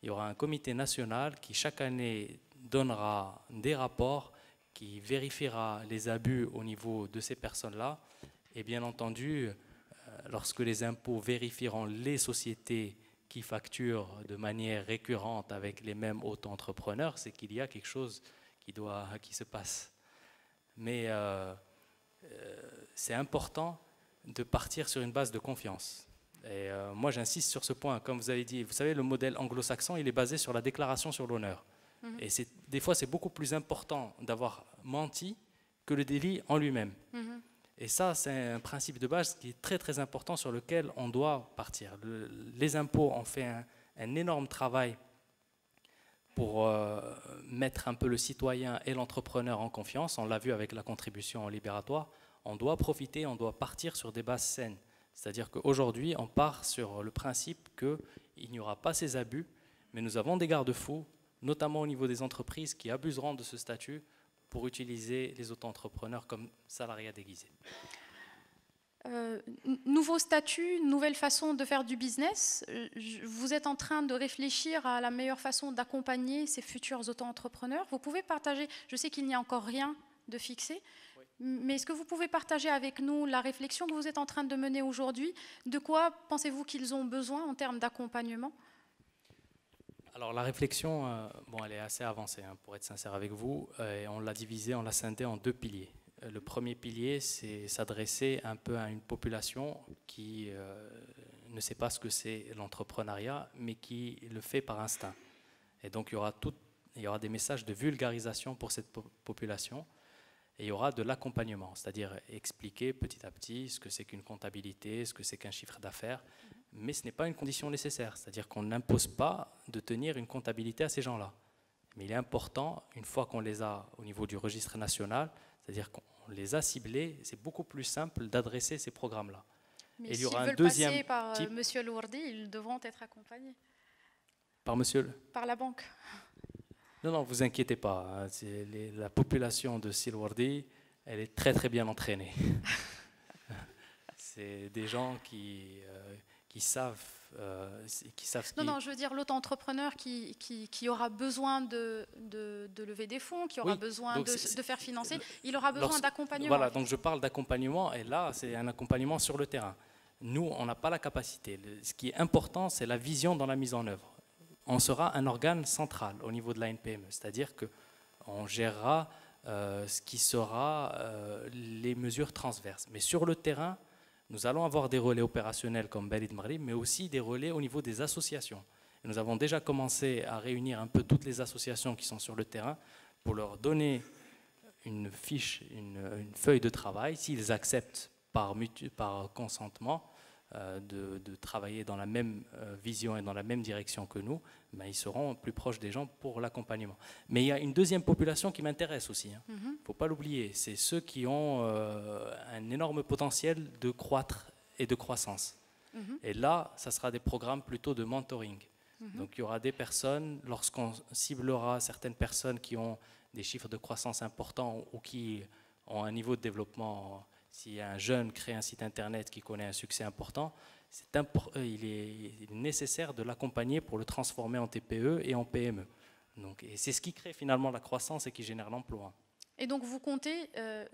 Il y aura un comité national qui chaque année donnera des rapports, qui vérifiera les abus au niveau de ces personnes-là. Et bien entendu, lorsque les impôts vérifieront les sociétés qui facturent de manière récurrente avec les mêmes auto-entrepreneurs, c'est qu'il y a quelque chose qui se passe. Mais c'est important de partir sur une base de confiance. Et moi, j'insiste sur ce point. Comme vous avez dit, vous savez, le modèle anglo-saxon, il est basé sur la déclaration sur l'honneur. Et des fois, c'est beaucoup plus important d'avoir menti que le délit en lui-même. Et ça, c'est un principe de base qui est très, très important sur lequel on doit partir. Les impôts ont fait un énorme travail pour mettre un peu le citoyen et l'entrepreneur en confiance. On l'a vu avec la contribution libératoire. On doit profiter, on doit partir sur des bases saines. C'est-à-dire qu'aujourd'hui, on part sur le principe qu'il n'y aura pas ces abus, mais nous avons des garde-fous, notamment au niveau des entreprises qui abuseront de ce statut pour utiliser les auto-entrepreneurs comme salariés déguisés. Nouveau statut, nouvelle façon de faire du business. Vous êtes en train de réfléchir à la meilleure façon d'accompagner ces futurs auto-entrepreneurs. Vous pouvez partager, je sais qu'il n'y a encore rien de fixé, mais est-ce que vous pouvez partager avec nous la réflexion que vous êtes en train de mener aujourd'hui? De quoi pensez-vous qu'ils ont besoin en termes d'accompagnement? Alors la réflexion, elle est assez avancée, pour être sincère avec vous. Et on l'a divisée, on l'a scindée en deux piliers. Le premier pilier, c'est s'adresser un peu à une population qui ne sait pas ce que c'est l'entrepreneuriat, mais qui le fait par instinct. Et donc il y aura des messages de vulgarisation pour cette population. Et il y aura de l'accompagnement, c'est-à-dire expliquer petit à petit ce que c'est qu'une comptabilité, ce que c'est qu'un chiffre d'affaires. Mais ce n'est pas une condition nécessaire, c'est-à-dire qu'on n'impose pas de tenir une comptabilité à ces gens-là. Mais il est important, une fois qu'on les a au niveau du registre national, c'est-à-dire qu'on les a ciblés, c'est beaucoup plus simple d'adresser ces programmes-là. Mais s'ils veulent passer par Monsieur Lourdi, ils devront être accompagnés. Par Monsieur Par la banque. Non, vous inquiétez pas. La population de Silwardi, elle est très très bien entraînée. C'est des gens qui savent. Non, je veux dire l'auto-entrepreneur qui aura besoin de lever des fonds, qui aura besoin de faire financer, il aura besoin d'accompagnement. Voilà, donc je parle d'accompagnement, et là, c'est un accompagnement sur le terrain. Nous, on n'a pas la capacité. Ce qui est important, c'est la vision dans la mise en œuvre. On sera un organe central au niveau de la NPME, c'est-à-dire qu'on gérera ce qui sera les mesures transverses. Mais sur le terrain, nous allons avoir des relais opérationnels comme Balid Maghrib, mais aussi des relais au niveau des associations. Et nous avons déjà commencé à réunir un peu toutes les associations qui sont sur le terrain pour leur donner une fiche, une feuille de travail, s'ils acceptent par consentement de travailler dans la même vision et dans la même direction que nous, ils seront plus proches des gens pour l'accompagnement. Mais il y a une deuxième population qui m'intéresse aussi. Il ne faut pas l'oublier. C'est ceux qui ont un énorme potentiel de croître et de croissance. Et là, ça sera des programmes plutôt de mentoring. Donc il y aura des personnes, lorsqu'on ciblera certaines personnes qui ont des chiffres de croissance importants ou qui ont un niveau de développement. Si un jeune crée un site internet qui connaît un succès important, il est nécessaire de l'accompagner pour le transformer en TPE et en PME. Et c'est ce qui crée finalement la croissance et qui génère l'emploi. Et donc vous comptez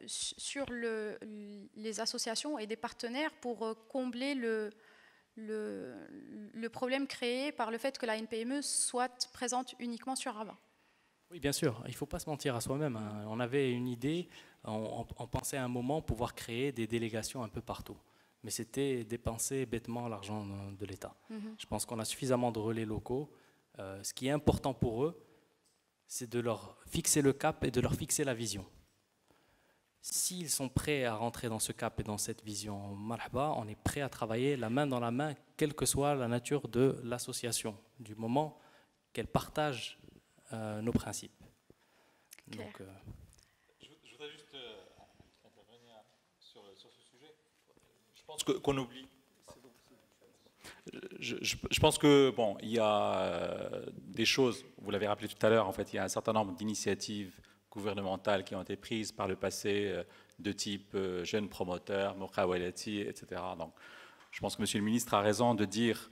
sur les associations et des partenaires pour combler le problème créé par le fait que la NPME soit présente uniquement sur Rabat. Oui, bien sûr. Il ne faut pas se mentir à soi-même. On avait une idée, on pensait à un moment pouvoir créer des délégations un peu partout. Mais c'était dépenser bêtement l'argent de l'État. Je pense qu'on a suffisamment de relais locaux. Ce qui est important pour eux, c'est de leur fixer le cap et de leur fixer la vision. S'ils sont prêts à rentrer dans ce cap et dans cette vision, marhaba, on est prêt à travailler la main dans la main, quelle que soit la nature de l'association, du moment qu'elle partage nos principes. Donc, je voudrais juste intervenir sur ce sujet. Je pense qu'on oublie. Je pense que il y a des choses. Vous l'avez rappelé tout à l'heure. En fait, il y a un certain nombre d'initiatives gouvernementales qui ont été prises par le passé de type jeunes promoteurs, Mokhawalati, etc. Donc, je pense que Monsieur le Ministre a raison de dire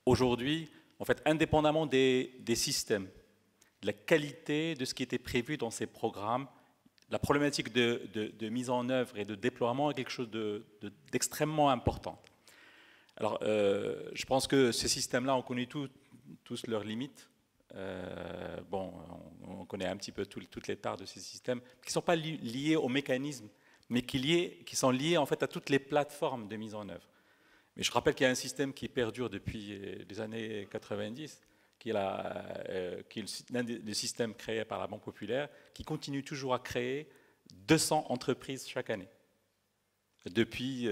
aujourd'hui, en fait, indépendamment des systèmes, de la qualité de ce qui était prévu dans ces programmes, la problématique de mise en œuvre et de déploiement est quelque chose d'extrêmement important. Alors, je pense que ces systèmes-là, on connaît tous leurs limites. Bon, on connaît un petit peu toutes les parts de ces systèmes, qui ne sont pas liés au mécanisme, mais qui sont liés en fait à toutes les plateformes de mise en œuvre. Mais je rappelle qu'il y a un système qui perdure depuis les années 90, qui est l'un des systèmes créés par la Banque populaire, qui continue toujours à créer 200 entreprises chaque année. Depuis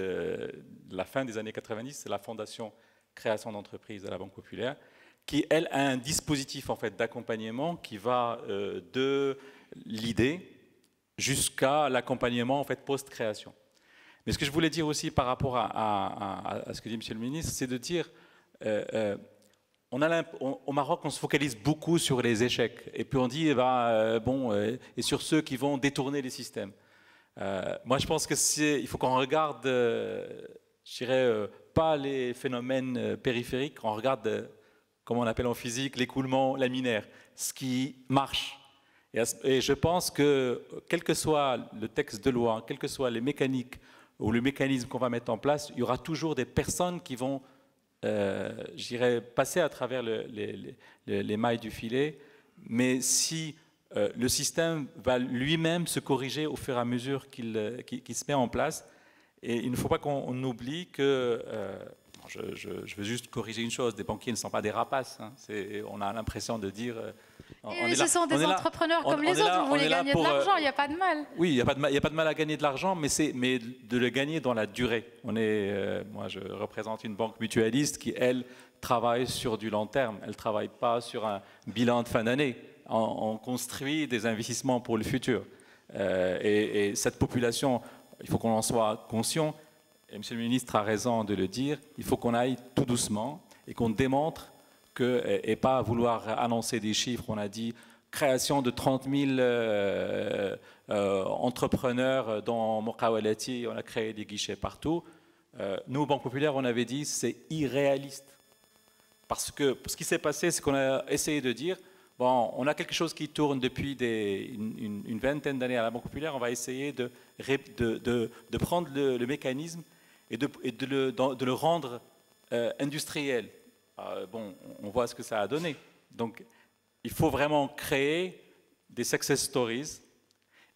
la fin des années 90, c'est la Fondation Création d'entreprises de la Banque populaire, qui, elle, a un dispositif en fait, d'accompagnement qui va de l'idée jusqu'à l'accompagnement en fait, post-création. Mais ce que je voulais dire aussi par rapport à ce que dit M. le ministre, c'est de dire, au Maroc, on se focalise beaucoup sur les échecs. Et puis on dit, et sur ceux qui vont détourner les systèmes. Moi, je pense qu'il faut qu'on regarde, je dirais, pas les phénomènes périphériques, on regarde, comme on appelle en physique, l'écoulement laminaire, ce qui marche. Et je pense que, quel que soit le texte de loi, quelles que soient les mécaniques ou le mécanisme qu'on va mettre en place, il y aura toujours des personnes qui vont, je dirais, passer à travers les mailles du filet. Mais si le système va lui-même se corriger au fur et à mesure qu'il se met en place, et il ne faut pas qu'on oublie que, je veux juste corriger une chose, des banquiers ne sont pas des rapaces. Hein. On a l'impression de dire... ce sont des entrepreneurs comme les autres, vous voulez gagner de l'argent, il n'y a pas de mal. Oui, il n'y a pas de mal à gagner de l'argent, mais de le gagner dans la durée. Moi, je représente une banque mutualiste qui, elle, travaille sur du long terme. Elle ne travaille pas sur un bilan de fin d'année. On construit des investissements pour le futur. Et cette population, il faut qu'on en soit conscient, et M. le ministre a raison de le dire, il faut qu'on aille tout doucement et qu'on démontre et pas vouloir annoncer des chiffres. On a dit création de 30 000 entrepreneurs dans Mokawalati, on a créé des guichets partout. Nous, Banque Populaire, on avait dit c'est irréaliste. Parce que ce qui s'est passé, c'est qu'on a essayé de dire bon, on a quelque chose qui tourne depuis une vingtaine d'années à la Banque Populaire, on va essayer de prendre le mécanisme et de le rendre industriel. Bon, on voit ce que ça a donné. Donc, il faut vraiment créer des success stories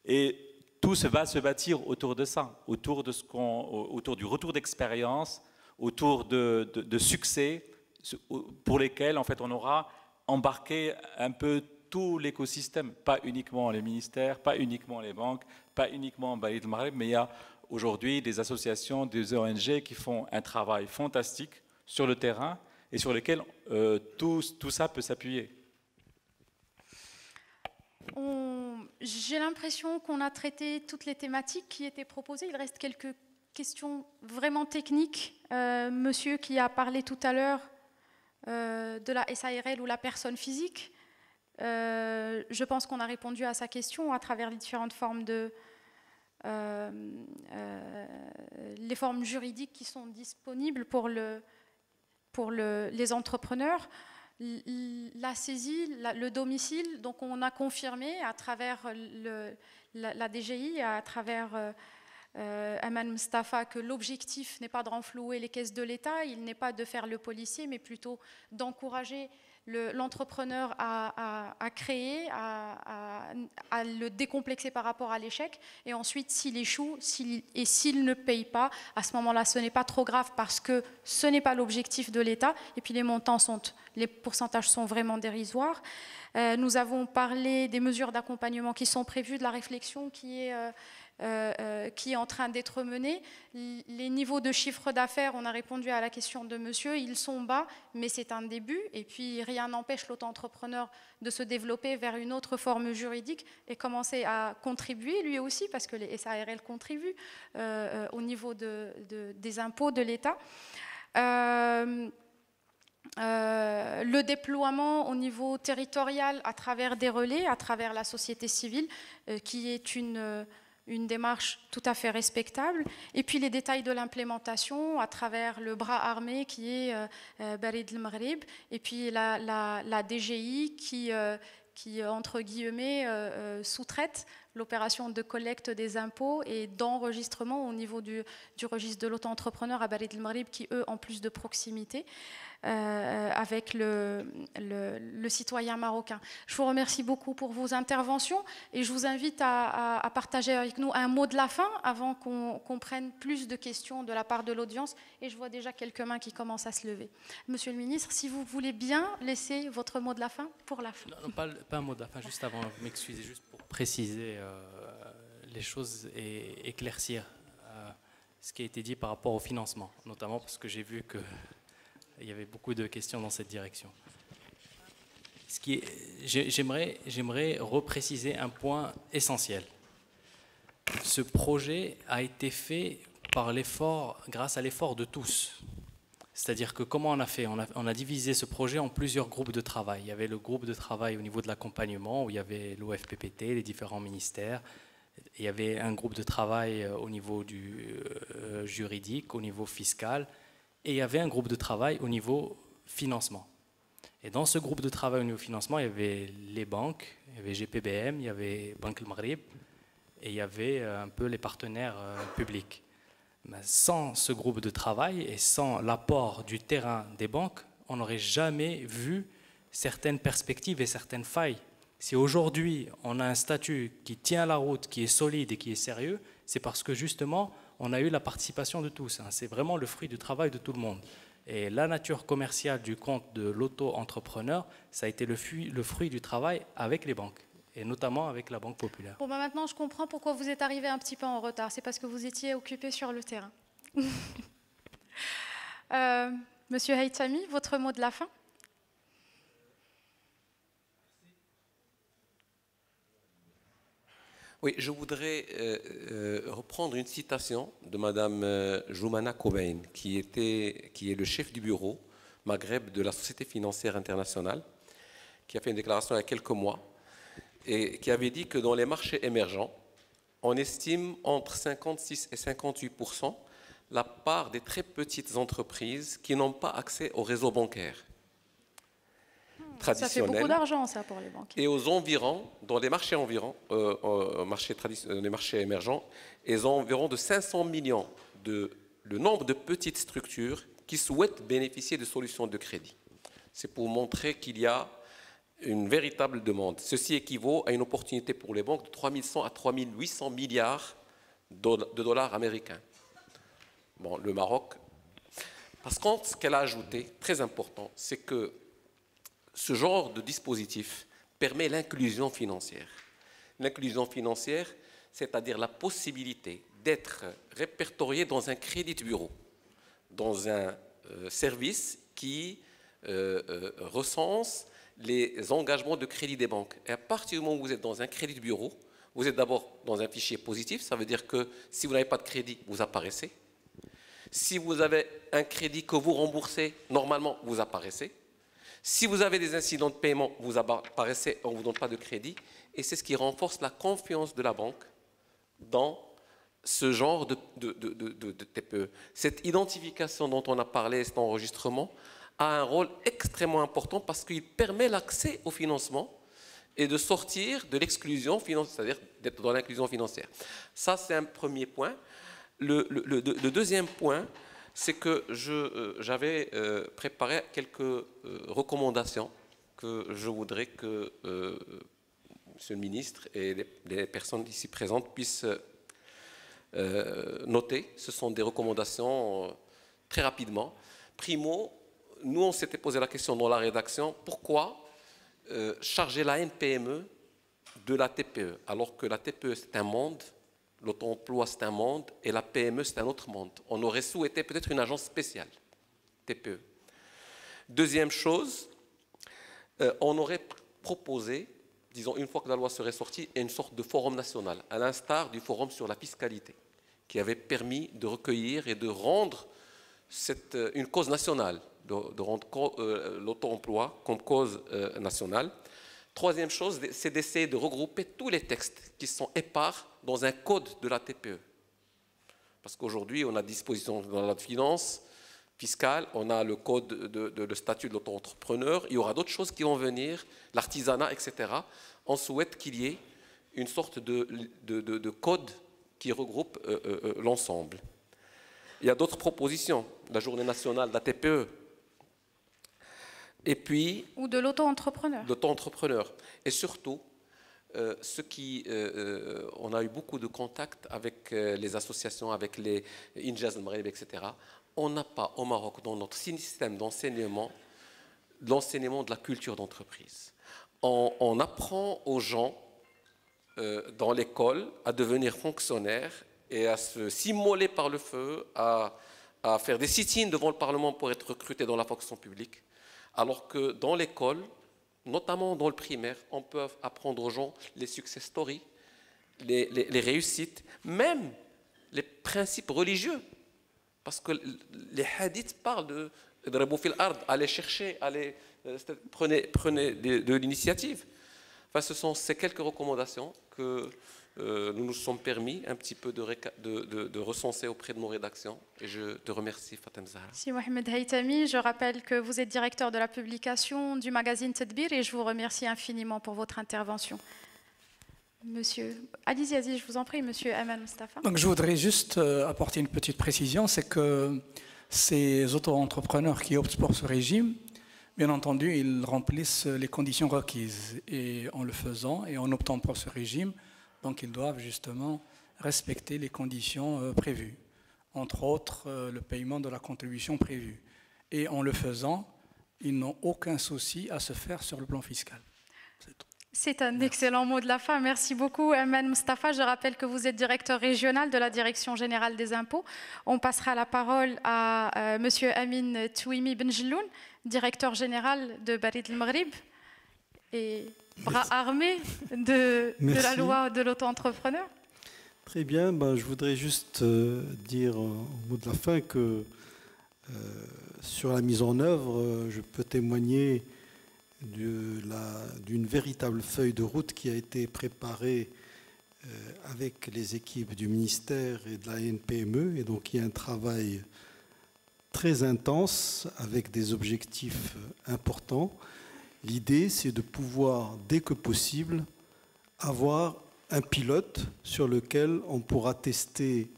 et tout va se bâtir autour de ça, autour du retour d'expérience, autour de succès pour lesquels, en fait, on aura embarqué un peu tout l'écosystème, pas uniquement les ministères, pas uniquement les banques, pas uniquement Balid el-Maghreb, mais il y a aujourd'hui des associations, des ONG qui font un travail fantastique sur le terrain et sur lesquels tout ça peut s'appuyer. J'ai l'impression qu'on a traité toutes les thématiques qui étaient proposées. Il reste quelques questions vraiment techniques. Monsieur qui a parlé tout à l'heure de la SARL ou la personne physique, je pense qu'on a répondu à sa question à travers les différentes formes les formes juridiques qui sont disponibles pour les entrepreneurs. La saisie, le domicile, donc on a confirmé à travers la DGI, à travers Aman Mustafa, que l'objectif n'est pas de renflouer les caisses de l'État, il n'est pas de faire le policier, mais plutôt d'encourager l'entrepreneur à créer, à le décomplexer par rapport à l'échec. Et ensuite, s'il échoue et s'il ne paye pas, à ce moment-là, ce n'est pas trop grave parce que ce n'est pas l'objectif de l'État. Et puis les pourcentages sont vraiment dérisoires. Nous avons parlé des mesures d'accompagnement qui sont prévues, de la réflexion qui est en train d'être menée. Les niveaux de chiffre d'affaires, on a répondu à la question de monsieur, ils sont bas, mais c'est un début. Et puis rien n'empêche l'auto-entrepreneur de se développer vers une autre forme juridique et commencer à contribuer lui aussi, parce que les SARL contribuent au niveau des impôts de l'État. Le déploiement au niveau territorial à travers des relais, à travers la société civile, qui est une une démarche tout à fait respectable. Et puis les détails de l'implémentation à travers le bras armé qui est Barid El Maghreb, et puis la DGI qui entre guillemets, sous-traite l'opération de collecte des impôts et d'enregistrement au niveau du registre de l'auto-entrepreneur à Barid El Maghreb, qui, eux, en plus de proximité avec le citoyen marocain. Je vous remercie beaucoup pour vos interventions et je vous invite à partager avec nous un mot de la fin avant qu'on prenne plus de questions de la part de l'audience. Et je vois déjà quelques mains qui commencent à se lever. Monsieur le ministre, si vous voulez bien laisser votre mot de la fin pour la fin. Non, pas un mot de la fin, juste avant, vous m'excusez, juste pour préciser les choses et éclaircir ce qui a été dit par rapport au financement, notamment parce que j'ai vu qu'il y avait beaucoup de questions dans cette direction. J'aimerais repréciser un point essentiel. Ce projet a été fait par grâce à l'effort de tous. C'est-à-dire que comment on a fait? On a divisé ce projet en plusieurs groupes de travail. Il y avait le groupe de travail au niveau de l'accompagnement, où il y avait l'OFPPT, les différents ministères. Il y avait un groupe de travail au niveau du juridique, au niveau fiscal. Et il y avait un groupe de travail au niveau financement. Et dans ce groupe de travail au niveau financement, il y avait les banques, il y avait GPBM, il y avait Banque El Maghreb, et il y avait un peu les partenaires publics. Mais sans ce groupe de travail et sans l'apport du terrain des banques, on n'aurait jamais vu certaines perspectives et certaines failles. Si aujourd'hui on a un statut qui tient la route, qui est solide et qui est sérieux, c'est parce que justement on a eu la participation de tous. C'est vraiment le fruit du travail de tout le monde. Et la nature commerciale du compte de l'auto-entrepreneur, ça a été le fruit du travail avec les banques, et notamment avec la Banque Populaire. Bon, ben maintenant, je comprends pourquoi vous êtes arrivé un petit peu en retard. C'est parce que vous étiez occupé sur le terrain. Monsieur Haytami, votre mot de la fin? Oui, je voudrais reprendre une citation de Madame Joumana Kobain, qui est le chef du bureau Maghreb de la Société financière internationale, qui a fait une déclaration il y a quelques mois, et qui avait dit que dans les marchés émergents, on estime entre 56 et 58% la part des très petites entreprises qui n'ont pas accès au réseau bancaire traditionnel. Ça fait beaucoup d'argent, ça, pour les banques. Et aux environs, dans les marchés les marchés émergents, ils ont environ de 500 millions le nombre de petites structures qui souhaitent bénéficier de solutions de crédit. C'est pour montrer qu'il y a une véritable demande. Ceci équivaut à une opportunité pour les banques de 3100 à 3800 milliards de dollars américains. Bon, le Maroc. Parce que ce qu'elle a ajouté, très important, c'est que ce genre de dispositif permet l'inclusion financière. L'inclusion financière, c'est-à-dire la possibilité d'être répertorié dans un crédit bureau, dans un service qui recense les engagements de crédit des banques. Et à partir du moment où vous êtes dans un crédit bureau, vous êtes d'abord dans un fichier positif, ça veut dire que si vous n'avez pas de crédit, vous apparaissez. Si vous avez un crédit que vous remboursez, normalement, vous apparaissez. Si vous avez des incidents de paiement, vous apparaissez, on ne vous donne pas de crédit. Et c'est ce qui renforce la confiance de la banque dans ce genre de TPE. Cette identification dont on a parlé, cet enregistrement, a un rôle extrêmement important parce qu'il permet l'accès au financement et de sortir de l'exclusion financière, c'est-à-dire d'être dans l'inclusion financière. Ça, c'est un premier point. Le deuxième point, c'est que j'avais préparé quelques recommandations que je voudrais que Monsieur le ministre et les personnes ici présentes puissent noter. Ce sont des recommandations très rapidement. Primo, nous, on s'était posé la question dans la rédaction, pourquoi charger la NPME de la TPE, alors que la TPE, c'est un monde, l'auto-emploi, c'est un monde, et la PME, c'est un autre monde. On aurait souhaité peut-être une agence spéciale, TPE. Deuxième chose, on aurait proposé, disons, une fois que la loi serait sortie, une sorte de forum national, à l'instar du forum sur la fiscalité, qui avait permis de recueillir et de rendre une cause nationale, de rendre l'auto-emploi comme cause nationale, Troisième chose, c'est d'essayer de regrouper tous les textes qui sont épars dans un code de la TPE. Parce qu'aujourd'hui, on a disposition dans la loi de finances fiscale, on a le code le statut de l'auto-entrepreneur, il y aura d'autres choses qui vont venir, l'artisanat, etc. On souhaite qu'il y ait une sorte de code qui regroupe l'ensemble. Il y a d'autres propositions, la journée nationale de la TPE, et puis... Ou de l'auto-entrepreneur. L'auto-entrepreneur. Et surtout, on a eu beaucoup de contacts avec les associations, avec les Injaz al-Maghreb, etc. On n'a pas au Maroc, dans notre système d'enseignement, l'enseignement de la culture d'entreprise. On apprend aux gens dans l'école à devenir fonctionnaires et à se s'immoler par le feu, à faire des sit-ins devant le Parlement pour être recrutés dans la fonction publique. Alors que dans l'école, notamment dans le primaire, on peut apprendre aux gens les success stories, les réussites, même les principes religieux. Parce que les hadiths parlent de Rabou fil ard, allez chercher, prenez de l'initiative. Enfin, ce sont ces quelques recommandations que nous nous sommes permis un petit peu de recenser auprès de nos rédactions. Et je te remercie, Fatem Zahra. Merci Mohamed Haytami. Je rappelle que vous êtes directeur de la publication du magazine Tadbir et je vous remercie infiniment pour votre intervention. Monsieur Ali Ziazi, je vous en prie, Monsieur Aman Mustafa. Donc, je voudrais juste apporter une petite précision, c'est que ces auto-entrepreneurs qui optent pour ce régime, bien entendu, ils remplissent les conditions requises. Et en le faisant et en optant pour ce régime, donc ils doivent justement respecter les conditions prévues. Entre autres, le paiement de la contribution prévue. Et en le faisant, ils n'ont aucun souci à se faire sur le plan fiscal. C'est tout. C'est un excellent mot de la fin. Merci beaucoup, Aman Mustafa. Je rappelle que vous êtes directeur régional de la Direction générale des impôts. On passera la parole à Monsieur Amin Touimi Benjeloun, directeur général de Barid el-Maghrib et bras armé de la loi de l'auto-entrepreneur. Très bien. Je voudrais juste dire au mot de la fin que sur la mise en œuvre, je peux témoigner d'une véritable feuille de route qui a été préparée avec les équipes du ministère et de la NPME. Et donc, il y a un travail très intense avec des objectifs importants. L'idée, c'est de pouvoir, dès que possible, avoir un pilote sur lequel on pourra tester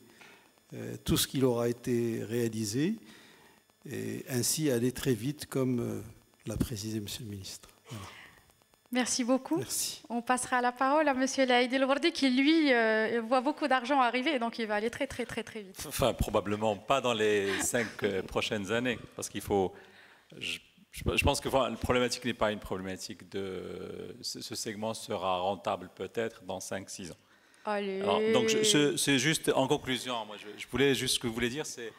tout ce qui aura été réalisé et ainsi aller très vite comme l'a précisé Monsieur le Ministre. Voilà. Merci beaucoup. Merci. On passera la parole à Monsieur Laïd El-Wardi qui, lui, voit beaucoup d'argent arriver, donc il va aller très vite. Enfin, probablement pas dans les 5 prochaines années, parce qu'il faut... Je pense que la problématique n'est pas une problématique de... Ce segment sera rentable peut-être dans 5-6 ans. Allez. Alors, donc, c'est juste, en conclusion, moi, je voulais juste, ce que vous voulez dire, c'est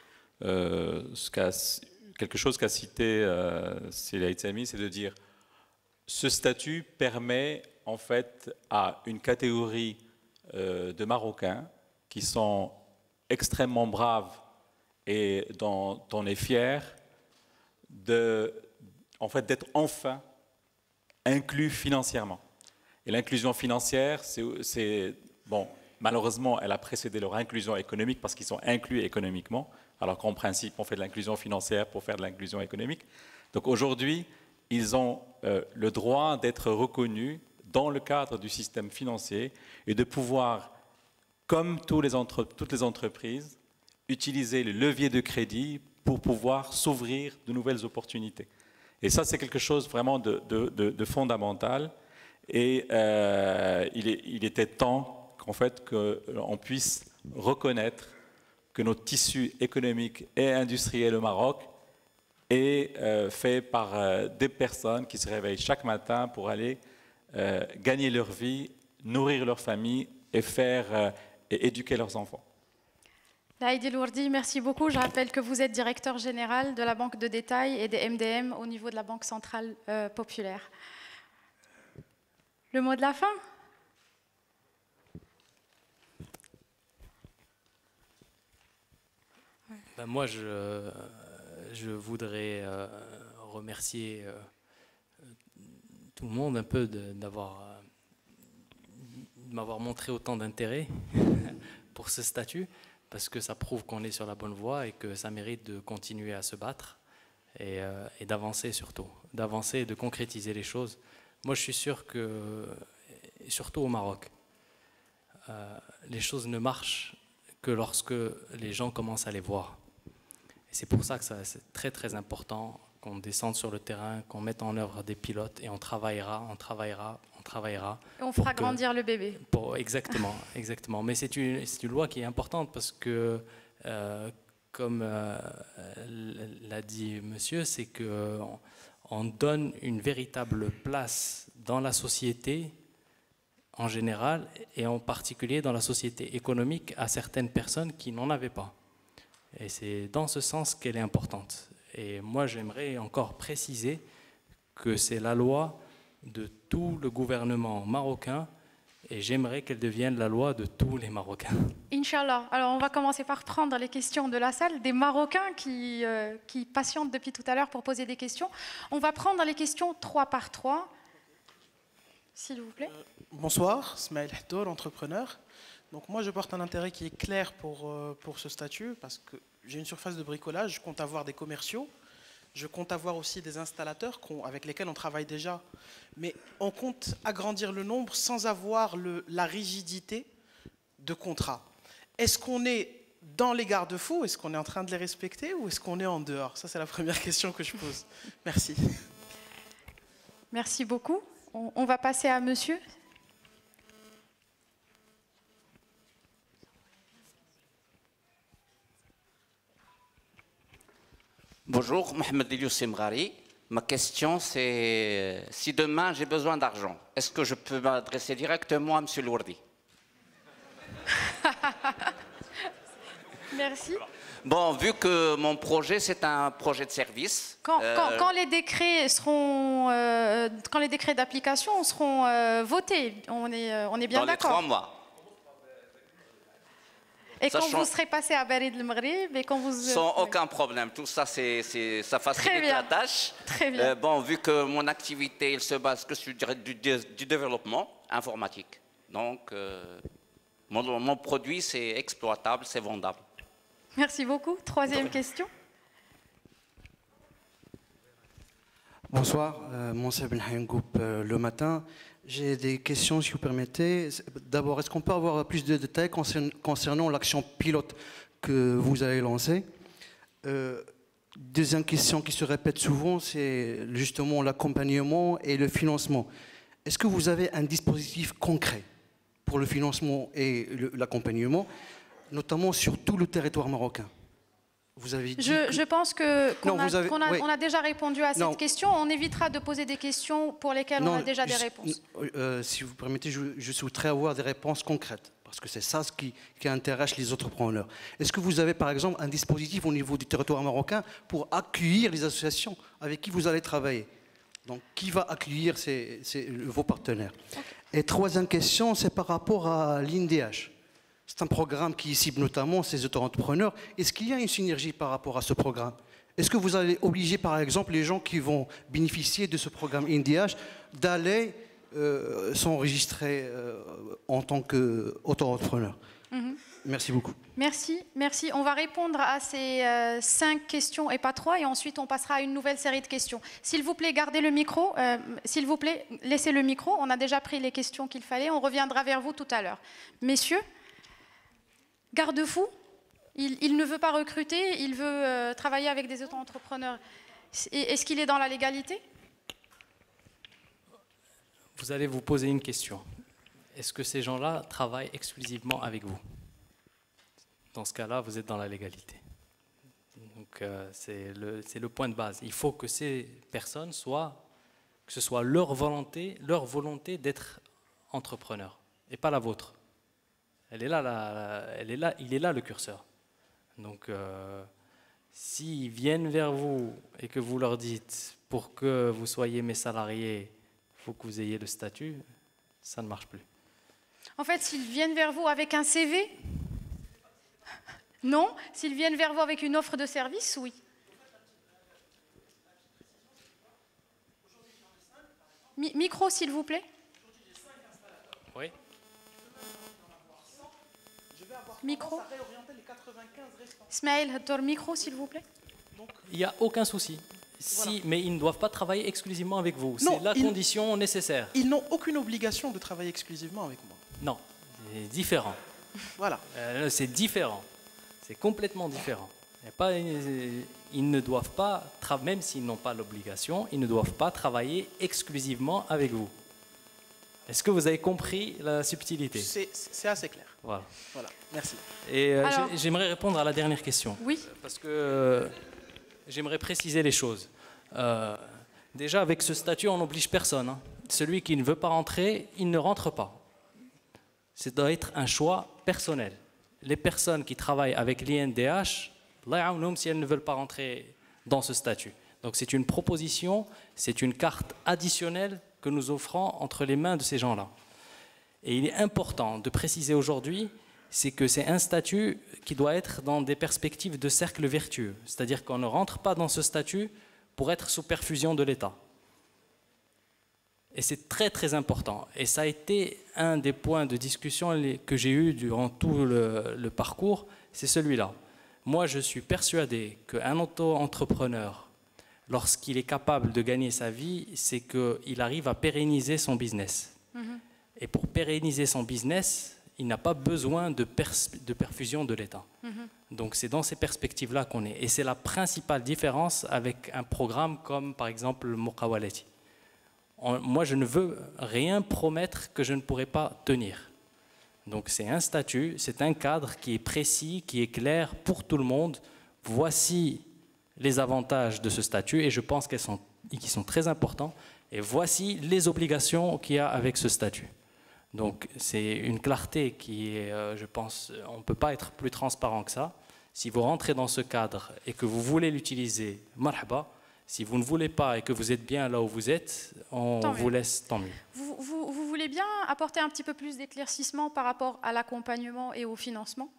quelque chose qu'a cité Sila Haytami, c'est de dire ce statut permet en fait à une catégorie de Marocains qui sont extrêmement braves et dont on est fier d'être enfin inclus financièrement. Et l'inclusion financière, c'est bon, malheureusement, elle a précédé leur inclusion économique parce qu'ils sont inclus économiquement, alors qu'en principe, on fait de l'inclusion financière pour faire de l'inclusion économique. Donc aujourd'hui, ils ont le droit d'être reconnus dans le cadre du système financier et de pouvoir, comme toutes les entreprises, utiliser le levier de crédit pour pouvoir s'ouvrir de nouvelles opportunités. Et ça, c'est quelque chose vraiment de fondamental. Et il était temps qu'en fait, qu'on puisse reconnaître que notre tissu économique et industriel au Maroc est fait par des personnes qui se réveillent chaque matin pour aller gagner leur vie, nourrir leur famille et et éduquer leurs enfants. Laïd El-Wardi, merci beaucoup. Je rappelle que vous êtes directeur général de la Banque de détail et des MDM au niveau de la Banque centrale populaire. Le mot de la fin ? Moi, je voudrais remercier tout le monde un peu de m'avoir montré autant d'intérêt pour ce statut, parce que ça prouve qu'on est sur la bonne voie et que ça mérite de continuer à se battre et d'avancer surtout, d'avancer et de concrétiser les choses. Moi, je suis sûr que, surtout au Maroc, les choses ne marchent que lorsque les gens commencent à les voir. Et c'est pour ça que c'est très très important qu'on descende sur le terrain, qu'on mette en œuvre des pilotes et on travaillera. Et on fera grandir le bébé. Exactement, exactement. Mais c'est une loi qui est importante parce que, comme l'a dit monsieur, c'est qu'on donne une véritable place dans la société en général et en particulier dans la société économique à certaines personnes qui n'en avaient pas. Et c'est dans ce sens qu'elle est importante. Et moi, j'aimerais encore préciser que c'est la loi de tout le gouvernement marocain et j'aimerais qu'elle devienne la loi de tous les Marocains. Inch'Allah. Alors, on va commencer par prendre les questions de la salle, des Marocains qui patientent depuis tout à l'heure pour poser des questions. On va prendre les questions 3 par 3, s'il vous plaît. Bonsoir, Smaïl Haddour, entrepreneur. Donc moi, je porte un intérêt qui est clair pour ce statut parce que j'ai une surface de bricolage, je compte avoir des commerciaux, je compte avoir aussi des installateurs avec lesquels on travaille déjà. Mais on compte agrandir le nombre sans avoir la rigidité de contrat. Est-ce qu'on est dans les garde-fous? Est-ce qu'on est en train de les respecter ou est-ce qu'on est en dehors? Ça, c'est la première question que je pose. Merci. Merci beaucoup. On va passer à monsieur. Bonjour, Mohamed Elious Mghari. Ma question, c'est si demain j'ai besoin d'argent, est-ce que je peux m'adresser directement à M. Lourdi? Merci. Bon, vu que mon projet, c'est un projet de service. Quand les décrets d'application seront votés, on est bien d'accord. Dans les 3 mois. Et quand vous serez passé à Barid el Maghrib et quand vous... Sans aucun problème. Tout ça, ça facilite la tâche. Très bien. Bon, vu que mon activité elle se base que sur du développement informatique. Donc, mon produit, c'est exploitable, c'est vendable. Merci beaucoup. 3e question. Bonsoir, Monsef Benhaïm Group, Le Matin. J'ai des questions, si vous permettez. D'abord, est-ce qu'on peut avoir plus de détails concernant l'action pilote que vous allez lancer? Deuxième question qui se répète souvent, c'est justement l'accompagnement et le financement. Est-ce que vous avez un dispositif concret pour le financement et l'accompagnement, notamment sur tout le territoire marocain? Vous avez dit je pense qu'on a déjà répondu à cette question. On évitera de poser des questions pour lesquelles on a déjà des réponses. Si vous permettez, je souhaiterais avoir des réponses concrètes, parce que c'est ça ce qui intéresse les entrepreneurs. Est-ce que vous avez, par exemple, un dispositif au niveau du territoire marocain pour accueillir les associations avec qui vous allez travailler? Donc, qui va accueillir vos partenaires? Et troisième question, c'est par rapport à l'INDH. C'est un programme qui cible notamment ces auto-entrepreneurs. Est-ce qu'il y a une synergie par rapport à ce programme? Est-ce que vous allez obliger, par exemple, les gens qui vont bénéficier de ce programme INDH d'aller s'enregistrer en tant qu'auto-entrepreneur? Merci beaucoup. Merci. On va répondre à ces 5 questions et pas 3, et ensuite on passera à une nouvelle série de questions. S'il vous plaît, gardez le micro. S'il vous plaît, laissez le micro. On a déjà pris les questions qu'il fallait. On reviendra vers vous tout à l'heure. Messieurs, garde-fou, il ne veut pas recruter, il veut travailler avec des auto-entrepreneurs. Est-ce qu'il est dans la légalité? Vous allez vous poser une question. Est-ce que ces gens-là travaillent exclusivement avec vous? Dans ce cas-là, vous êtes dans la légalité. Donc, c'est le point de base. Il faut que ces personnes que ce soit leur volonté d'être entrepreneur et pas la vôtre. Il est là le curseur. Donc, s'ils viennent vers vous et que vous leur dites pour que vous soyez mes salariés, il faut que vous ayez le statut, ça ne marche plus. En fait, s'ils viennent vers vous avec un CV, non. S'ils viennent vers vous avec une offre de service, oui. Micro, s'il vous plaît. Oui. Micro. Ismaël, micro, s'il vous plaît. Il n'y a aucun souci. Si, mais ils ne doivent pas travailler exclusivement avec vous. Non, C'est la condition nécessaire. Ils n'ont aucune obligation de travailler exclusivement avec moi. Non, c'est différent. Voilà. C'est différent. C'est complètement différent. Il y a pas, ils ne doivent pas, même s'ils n'ont pas l'obligation, ils ne doivent pas travailler exclusivement avec vous. Est-ce que vous avez compris la subtilité? C'est assez clair. Voilà. Voilà. Merci. Et j'aimerais répondre à la dernière question. Oui. Parce que j'aimerais préciser les choses. Déjà, avec ce statut, on n'oblige personne. Hein. Celui qui ne veut pas rentrer, il ne rentre pas. Ça doit être un choix personnel. Les personnes qui travaillent avec l'INDH, si elles ne veulent pas rentrer dans ce statut. Donc c'est une proposition, c'est une carte additionnelle que nous offrons entre les mains de ces gens-là. Et il est important de préciser aujourd'hui, c'est que c'est un statut qui doit être dans des perspectives de cercle vertueux. C'est-à-dire qu'on ne rentre pas dans ce statut pour être sous perfusion de l'État. Et c'est très très important. Et ça a été un des points de discussion que j'ai eu durant tout le parcours, c'est celui-là. Moi, je suis persuadé qu'un auto-entrepreneur, lorsqu'il est capable de gagner sa vie, c'est qu'il arrive à pérenniser son business. Et pour pérenniser son business, il n'a pas besoin de perfusion de l'État. Donc c'est dans ces perspectives-là qu'on est. Et c'est la principale différence avec un programme comme par exemple le Muqawalati. Moi, je ne veux rien promettre que je ne pourrai pas tenir. Donc c'est un statut, c'est un cadre qui est précis, qui est clair pour tout le monde. Voici les avantages de ce statut et je pense qu'ils sont très importants. Et voici les obligations qu'il y a avec ce statut. Donc c'est une clarté qui est, je pense, on ne peut pas être plus transparent que ça. Si vous rentrez dans ce cadre et que vous voulez l'utiliser, marhaba. Si vous ne voulez pas et que vous êtes bien là où vous êtes, on vous laisse, tant mieux. Vous voulez bien apporter un petit peu plus d'éclaircissement par rapport à l'accompagnement et au financement?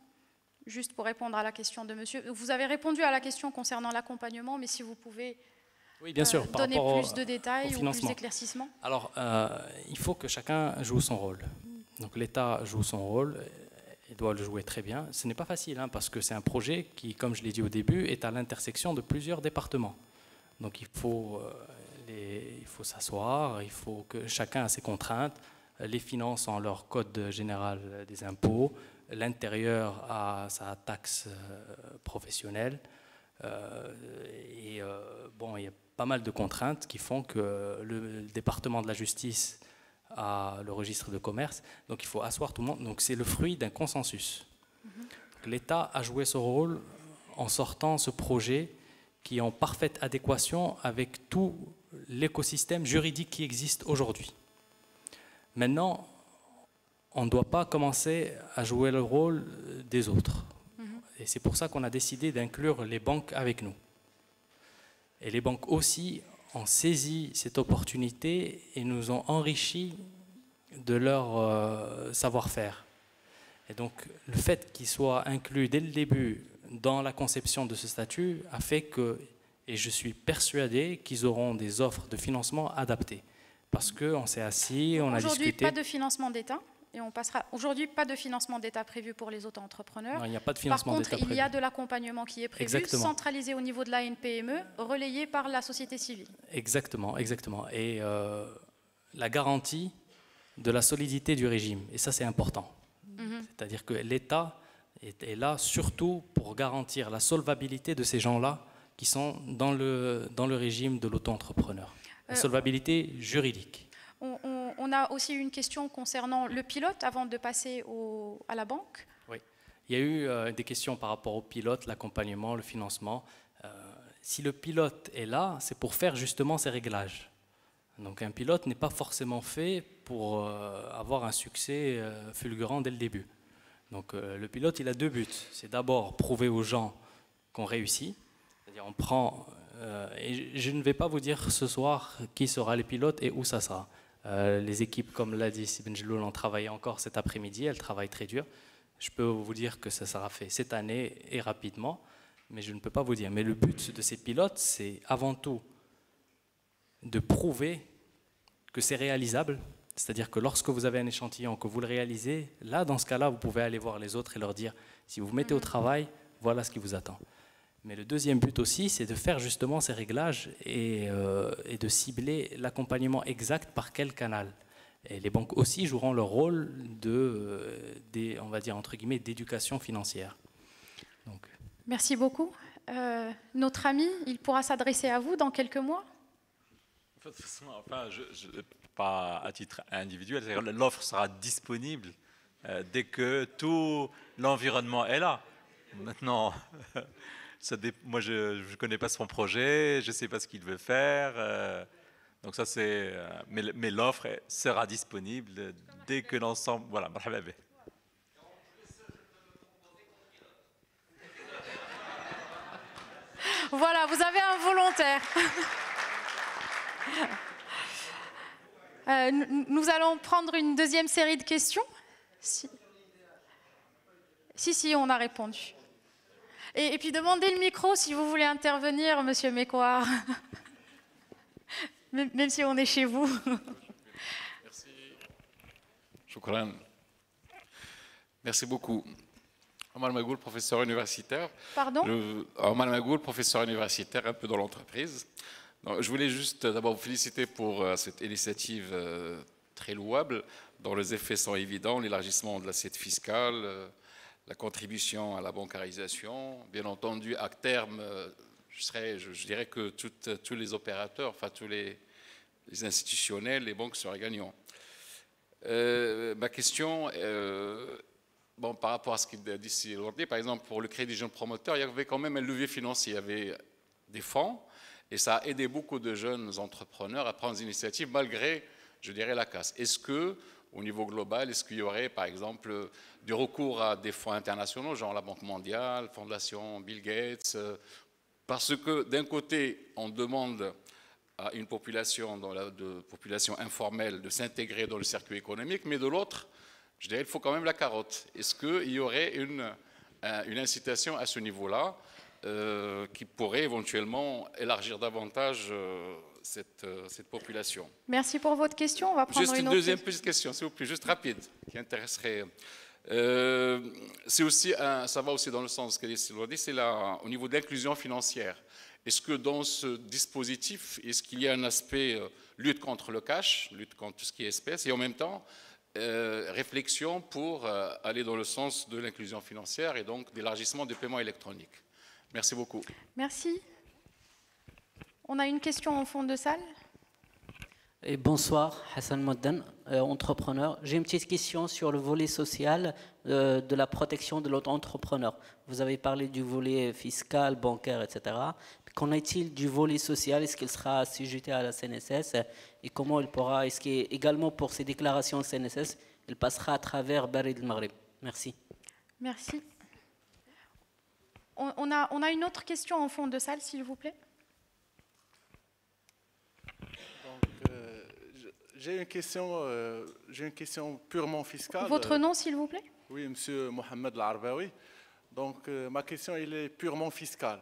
Juste pour répondre à la question de monsieur. Vous avez répondu à la question concernant l'accompagnement, mais si vous pouvez oui, bien sûr, par donner rapport plus de détails ou plus d'éclaircissement. Alors, il faut que chacun joue son rôle. Donc l'État joue son rôle, il doit le jouer très bien. Ce n'est pas facile, hein, parce que c'est un projet qui, comme je l'ai dit au début, est à l'intersection de plusieurs départements. Donc il faut s'asseoir, il faut que chacun a ses contraintes. Les finances ont leur code général des impôts, l'intérieur a sa taxe professionnelle. Bon, il y a pas mal de contraintes qui font que le département de la justice a le registre de commerce. Donc il faut asseoir tout le monde. Donc c'est le fruit d'un consensus. L'État a joué son rôle en sortant ce projet qui est en parfaite adéquation avec tout l'écosystème juridique qui existe aujourd'hui. Maintenant, on ne doit pas commencer à jouer le rôle des autres. Et c'est pour ça qu'on a décidé d'inclure les banques avec nous. Et les banques aussi ont saisi cette opportunité et nous ont enrichi de leur savoir-faire. Et donc, le fait qu'ils soient inclus dès le début dans la conception de ce statut a fait que, et je suis persuadé qu'ils auront des offres de financement adaptées. Parce qu'on s'est assis, on a discuté. Aujourd'hui, pas de financement d'État. Et on passera. Aujourd'hui, pas de financement d'État prévu pour les auto-entrepreneurs. Non, il n'y a pas de financement d'État prévu. Par contre, il y a de l'accompagnement qui est prévu, exactement, centralisé au niveau de l'ANPME, relayé par la société civile. Exactement, exactement. Et la garantie de la solidité du régime. Et ça, c'est important. C'est-à-dire que l'État est là surtout pour garantir la solvabilité de ces gens-là qui sont dans le régime de l'auto-entrepreneur. La solvabilité juridique. On a aussi une question concernant le pilote avant de passer à la banque. Oui, il y a eu des questions par rapport au pilote, l'accompagnement, le financement. Si le pilote est là, c'est pour faire justement ces réglages. Donc un pilote n'est pas forcément fait pour avoir un succès fulgurant dès le début. Donc le pilote, il a deux buts. C'est d'abord prouver aux gens qu'on réussit. C'est-à-dire on prend... et je ne vais pas vous dire ce soir qui sera les pilotes et où ça sera. Les équipes, comme l'a dit Sibn Jelloul, ont travaillé encore cet après-midi. Elles travaillent très dur. Je peux vous dire que ça sera fait cette année et rapidement, mais je ne peux pas vous dire. Mais le but de ces pilotes, c'est avant tout de prouver que c'est réalisable. C'est-à-dire que lorsque vous avez un échantillon, que vous le réalisez, là, dans ce cas-là, vous pouvez aller voir les autres et leur dire, si vous vous mettez au travail, voilà ce qui vous attend. Mais le deuxième but aussi, c'est de faire justement ces réglages et de cibler l'accompagnement exact par quel canal. Et les banques aussi joueront leur rôle on va dire, entre guillemets, d'éducation financière. Donc. Merci beaucoup. Notre ami, il pourra s'adresser à vous dans quelques mois. Enfin, pas à titre individuel, l'offre sera disponible dès que tout l'environnement est là. Maintenant, moi je ne connais pas son projet, je ne sais pas ce qu'il veut faire, donc ça c'est. Mais l'offre sera disponible dès que l'ensemble. Voilà, marhaba bih. Voilà, vous avez un volontaire. Nous allons prendre une deuxième série de questions. Si, on a répondu. Et puis demandez le micro si vous voulez intervenir, Monsieur Mekouar. Même si on est chez vous. Merci. Choukran. Merci beaucoup. Omar Magoul, professeur universitaire. Pardon? Omar Magoul, professeur universitaire, un peu dans l'entreprise. Je voulais juste d'abord vous féliciter pour cette initiative très louable, dont les effets sont évidents, l'élargissement de l'assiette fiscale, la contribution à la bancarisation. Bien entendu, à terme, je dirais que tous les opérateurs, enfin tous les institutionnels, les banques seraient gagnants. Ma question, par rapport à ce qu'il a dit ici aujourd'hui, par exemple, pour le crédit jeune promoteur, il y avait quand même un levier financier, il y avait des fonds, et ça a aidé beaucoup de jeunes entrepreneurs à prendre des initiatives malgré, je dirais, la casse. Est-ce que, au niveau global, est-ce qu'il y aurait, par exemple, du recours à des fonds internationaux, genre la Banque mondiale, Fondation Bill Gates, parce que d'un côté, on demande à une population, population informelle, de s'intégrer dans le circuit économique, mais de l'autre, je dirais, il faut quand même la carotte. Est-ce qu'il y aurait une incitation à ce niveau-là qui pourrait éventuellement élargir davantage cette population? Merci pour votre question. On va prendre juste une autre deuxième petite question, s'il vous plaît, juste rapide, qui intéresserait. C'est aussi ça va aussi dans le sens que l'on dit, c'est au niveau de l'inclusion financière. Est-ce que dans ce dispositif, est-ce qu'il y a un aspect lutte contre le cash, lutte contre tout ce qui est espèce, et en même temps réflexion pour aller dans le sens de l'inclusion financière et donc d'élargissement des paiements électroniques? Merci beaucoup. Merci. On a une question en fond de salle. Et bonsoir, Hassan Modden, entrepreneur. J'ai une petite question sur le volet social de la protection de l'auto-entrepreneur. Vous avez parlé du volet fiscal, bancaire, etc. Qu'en est-il du volet social? Est-ce qu'il sera assujetti à la CNSS? Et comment il pourra, est-ce qu'également pour ces déclarations CNSS, il passera à travers Barid el-Maghreb? Merci. Merci. On a une autre question en fond de salle, s'il vous plaît. J'ai une question purement fiscale. Votre nom, s'il vous plaît? Oui, Monsieur Mohamed Al-Arbaoui. Donc, ma question, elle est purement fiscale.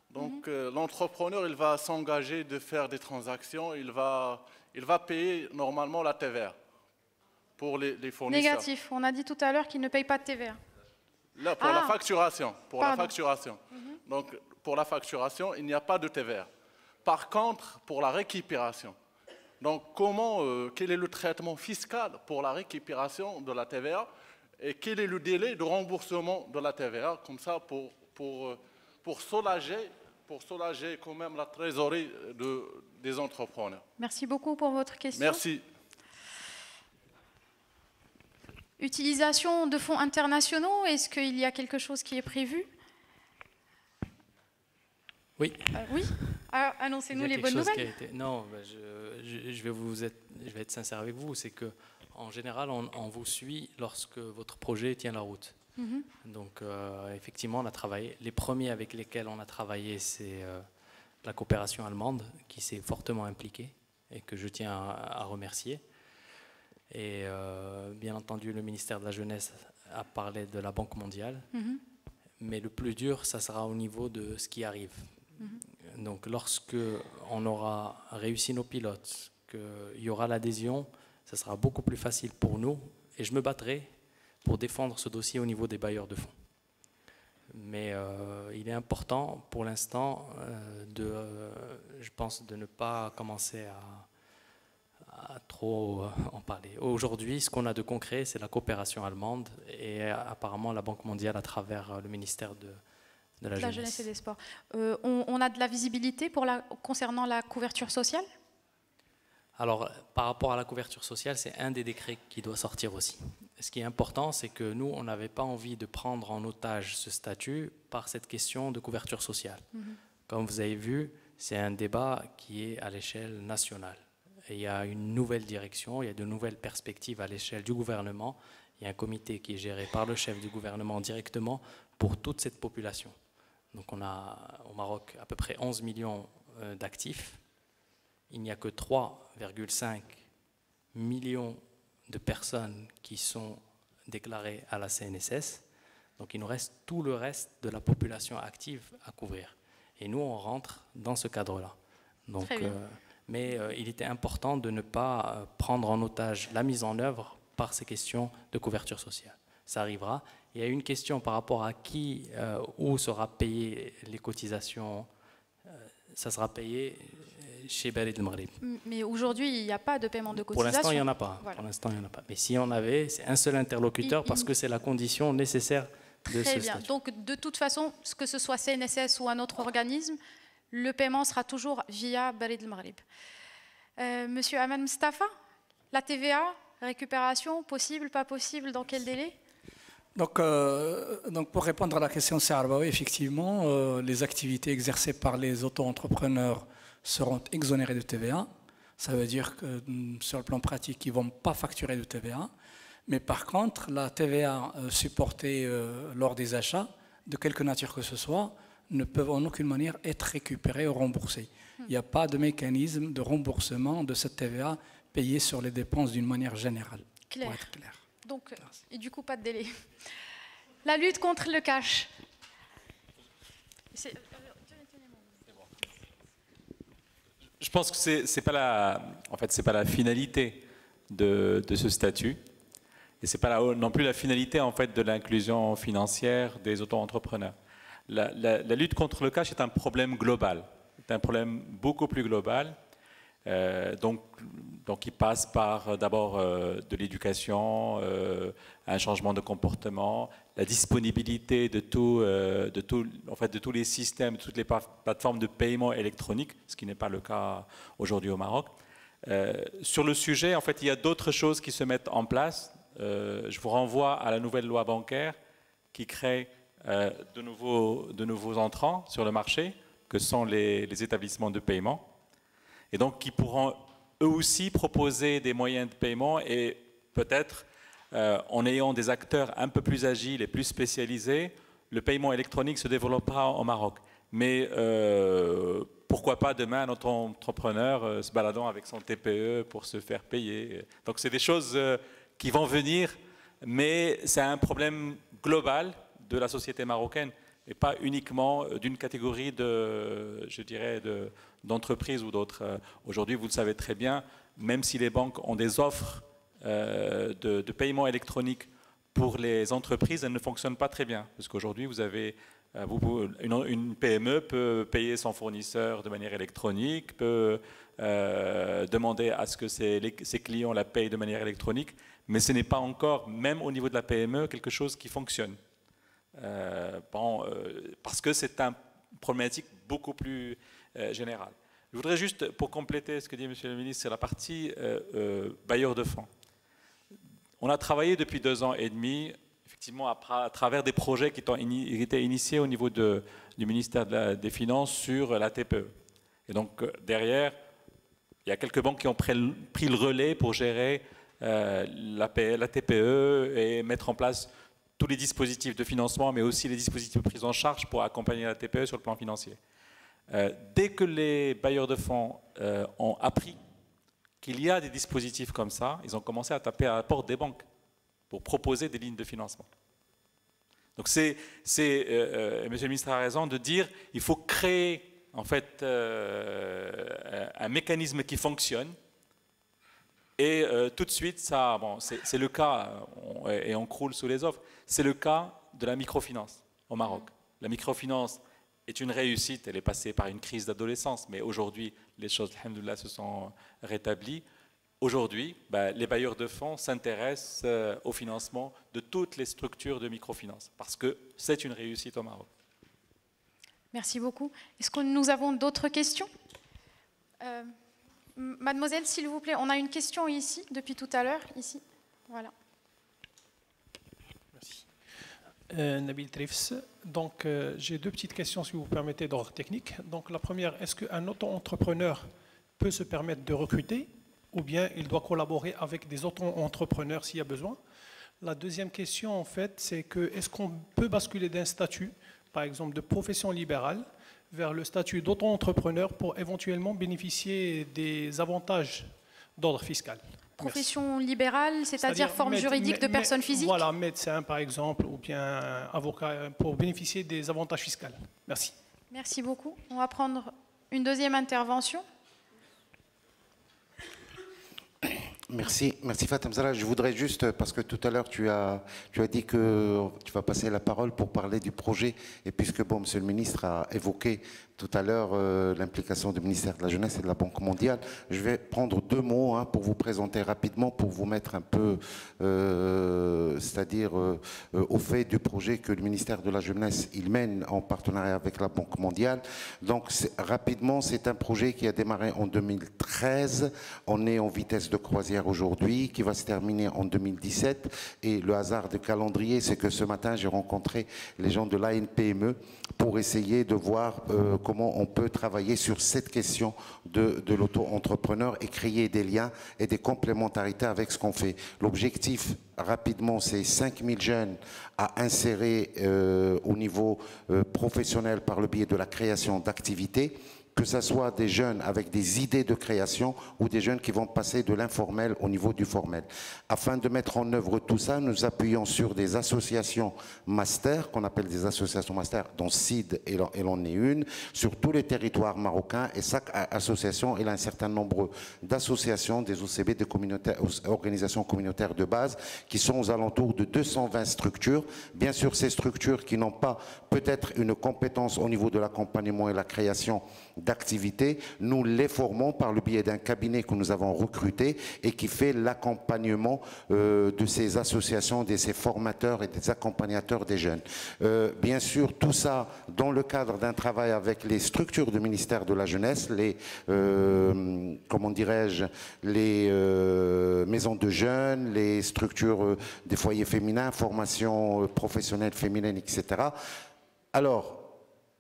Donc, l'entrepreneur, il va s'engager de faire des transactions, il va payer normalement la TVA pour les fournisseurs. Négatif. On a dit tout à l'heure qu'il ne paye pas de TVA. Là, pour la facturation. Donc, pour la facturation, il n'y a pas de TVA. Par contre, pour la récupération, donc quel est le traitement fiscal pour la récupération de la TVA et quel est le délai de remboursement de la TVA, comme ça pour soulager quand même la trésorerie des entrepreneurs. Merci beaucoup pour votre question. Merci. Utilisation de fonds internationaux, est-ce qu'il y a quelque chose qui est prévu? Oui. Oui. Annoncez-nous les bonnes nouvelles. Non, je vais être sincère avec vous, c'est que en général, on vous suit lorsque votre projet tient la route. Donc, effectivement, on a travaillé. Les premiers avec lesquels on a travaillé, c'est la coopération allemande qui s'est fortement impliquée et que je tiens à remercier. Et bien entendu, le ministère de la Jeunesse a parlé de la Banque mondiale. Mais le plus dur, ça sera au niveau de ce qui arrive. Donc, lorsque on aura réussi nos pilotes, qu'il y aura l'adhésion, ça sera beaucoup plus facile pour nous et je me battrai pour défendre ce dossier au niveau des bailleurs de fonds. Mais il est important pour l'instant je pense, de ne pas commencer à trop en parler. Aujourd'hui, ce qu'on a de concret, c'est la coopération allemande et apparemment la Banque mondiale à travers le ministère de la Jeunesse et des Sports. On a de la visibilité concernant la couverture sociale? Alors, par rapport à la couverture sociale, c'est un des décrets qui doit sortir aussi. Ce qui est important, c'est que nous, on n'avait pas envie de prendre en otage ce statut par cette question de couverture sociale. Comme vous avez vu, c'est un débat qui est à l'échelle nationale. Et il y a une nouvelle direction, il y a de nouvelles perspectives à l'échelle du gouvernement. Il y a un comité qui est géré par le chef du gouvernement directement pour toute cette population. Donc on a au Maroc à peu près 11 millions d'actifs. Il n'y a que 3,5 millions de personnes qui sont déclarées à la CNSS. Donc il nous reste tout le reste de la population active à couvrir. Et nous, on rentre dans ce cadre-là. Donc, mais il était important de ne pas prendre en otage la mise en œuvre par ces questions de couverture sociale. Ça arrivera. Il y a une question par rapport à qui, où sera payé les cotisations. Ça sera payé chez Barid El Maghrib. Mais aujourd'hui, il n'y a pas de paiement de cotisation. Pour l'instant, il n'y en a pas. Voilà. Pour l'instant, il n'y en a pas. Mais si on avait, c'est un seul interlocuteur parce que c'est la condition nécessaire de Très ce bien. statut. Donc, de toute façon, que ce soit CNSS ou un autre organisme, le paiement sera toujours via Barid El Maghrib. Monsieur Aman Mustafa, la TVA, récupération, possible, pas possible, dans quel délai? Donc, pour répondre à la question de Sarbaoui, effectivement, les activités exercées par les auto-entrepreneurs seront exonérées de TVA. Ça veut dire que sur le plan pratique, ils ne vont pas facturer de TVA. Mais par contre, la TVA supportée lors des achats, de quelque nature que ce soit, ne peuvent en aucune manière être récupérées ou remboursées. Il n'y a pas de mécanisme de remboursement de cette TVA payée sur les dépenses d'une manière générale. Clair. Pour être clair. Donc, et du coup, pas de délai. La lutte contre le cash. Je pense que c'est pas la finalité de ce statut, et c'est pas non plus la finalité en fait de l'inclusion financière des auto-entrepreneurs. La lutte contre le cash est un problème global, c'est un problème beaucoup plus global. Donc il passe par d'abord de l'éducation, un changement de comportement, la disponibilité de tous les systèmes, de toutes les plateformes de paiement électronique, ce qui n'est pas le cas aujourd'hui au Maroc. Sur le sujet, en fait, il y a d'autres choses qui se mettent en place. Je vous renvoie à la nouvelle loi bancaire qui crée de nouveaux entrants sur le marché, que sont les établissements de paiement. Et donc, qui pourront eux aussi proposer des moyens de paiement et peut-être, en ayant des acteurs un peu plus agiles et plus spécialisés, le paiement électronique se développera au Maroc. Mais pourquoi pas demain un entrepreneur se baladant avec son TPE pour se faire payer. Donc, c'est des choses qui vont venir, mais c'est un problème global de la société marocaine, et pas uniquement d'une catégorie d'entreprises ou d'autres. Aujourd'hui, vous le savez très bien, même si les banques ont des offres de paiement électronique pour les entreprises, elles ne fonctionnent pas très bien. Parce qu'aujourd'hui, une PME peut payer son fournisseur de manière électronique, peut demander à ce que ses clients la payent de manière électronique, mais ce n'est pas encore, même au niveau de la PME, quelque chose qui fonctionne. Parce que c'est une problématique beaucoup plus générale. Je voudrais juste, pour compléter ce que dit M. le ministre, c'est la partie bailleurs de fonds. On a travaillé depuis 2 ans et demi, effectivement, à travers des projets qui étaient initiés au niveau du ministère des Finances sur la TPE. Et donc, derrière, il y a quelques banques qui ont pris le relais pour gérer la TPE et mettre en place tous les dispositifs de financement, mais aussi les dispositifs de prise en charge pour accompagner la TPE sur le plan financier. Dès que les bailleurs de fonds ont appris qu'il y a des dispositifs comme ça, ils ont commencé à taper à la porte des banques pour proposer des lignes de financement. Donc Monsieur le ministre a raison de dire qu'il faut créer en fait un mécanisme qui fonctionne Et tout de suite, ça, bon, c'est le cas, et on croule sous les offres, c'est le cas de la microfinance au Maroc. La microfinance est une réussite, elle est passée par une crise d'adolescence, mais aujourd'hui, les choses, alhamdoulilah, se sont rétablies. Aujourd'hui, les bailleurs de fonds s'intéressent au financement de toutes les structures de microfinance, parce que c'est une réussite au Maroc. Merci beaucoup. Est-ce que nous avons d'autres questions? Mademoiselle, s'il vous plaît, on a une question ici, depuis tout à l'heure, ici. Voilà. Merci. Nabil Trifs. Donc, j'ai deux petites questions, si vous permettez, d'ordre technique. Donc, la première, est-ce qu'un auto-entrepreneur peut se permettre de recruter ou bien il doit collaborer avec des auto-entrepreneurs s'il y a besoin? La deuxième question, en fait, c'est que est-ce qu'on peut basculer d'un statut, par exemple de profession libérale, vers le statut d'auto-entrepreneur pour éventuellement bénéficier des avantages d'ordre fiscal? Profession libérale, c'est-à-dire forme juridique de personne physique? Voilà, médecin par exemple, ou bien avocat, pour bénéficier des avantages fiscaux. Merci. Merci beaucoup. On va prendre une deuxième intervention. Merci, merci Fatem Zahra. Je voudrais juste, parce que tout à l'heure tu as dit que tu vas passer la parole pour parler du projet, et puisque bon, Monsieur le Ministre a évoqué tout à l'heure l'implication du ministère de la Jeunesse et de la Banque mondiale, je vais prendre deux mots pour vous présenter rapidement, pour vous mettre un peu, c'est-à-dire au fait du projet que le ministère de la Jeunesse il mène en partenariat avec la Banque mondiale. Donc rapidement, c'est un projet qui a démarré en 2013, on est en vitesse de croisière aujourd'hui, qui va se terminer en 2017, et le hasard de calendrier, c'est que ce matin j'ai rencontré les gens de l'ANPME pour essayer de voir comment on peut travailler sur cette question de l'auto-entrepreneur et créer des liens et des complémentarités avec ce qu'on fait. L'objectif, rapidement, c'est 5000 jeunes à insérer au niveau professionnel par le biais de la création d'activités, que ce soit des jeunes avec des idées de création ou des jeunes qui vont passer de l'informel au niveau du formel. Afin de mettre en œuvre tout ça, nous appuyons sur des associations master, qu'on appelle des associations master, dont CID elle en est une, sur tous les territoires marocains, et chaque association, elle a un certain nombre d'associations, des OCB, des organisations communautaires de base, qui sont aux alentours de 220 structures. Bien sûr, ces structures qui n'ont pas peut-être une compétence au niveau de l'accompagnement et la création d'activités, nous les formons par le biais d'un cabinet que nous avons recruté et qui fait l'accompagnement de ces associations, de ces formateurs et des accompagnateurs des jeunes. Bien sûr, tout ça dans le cadre d'un travail avec les structures du ministère de la Jeunesse, les, comment dirais-je, les maisons de jeunes, les structures des foyers féminins, formation professionnelle féminine, etc. Alors,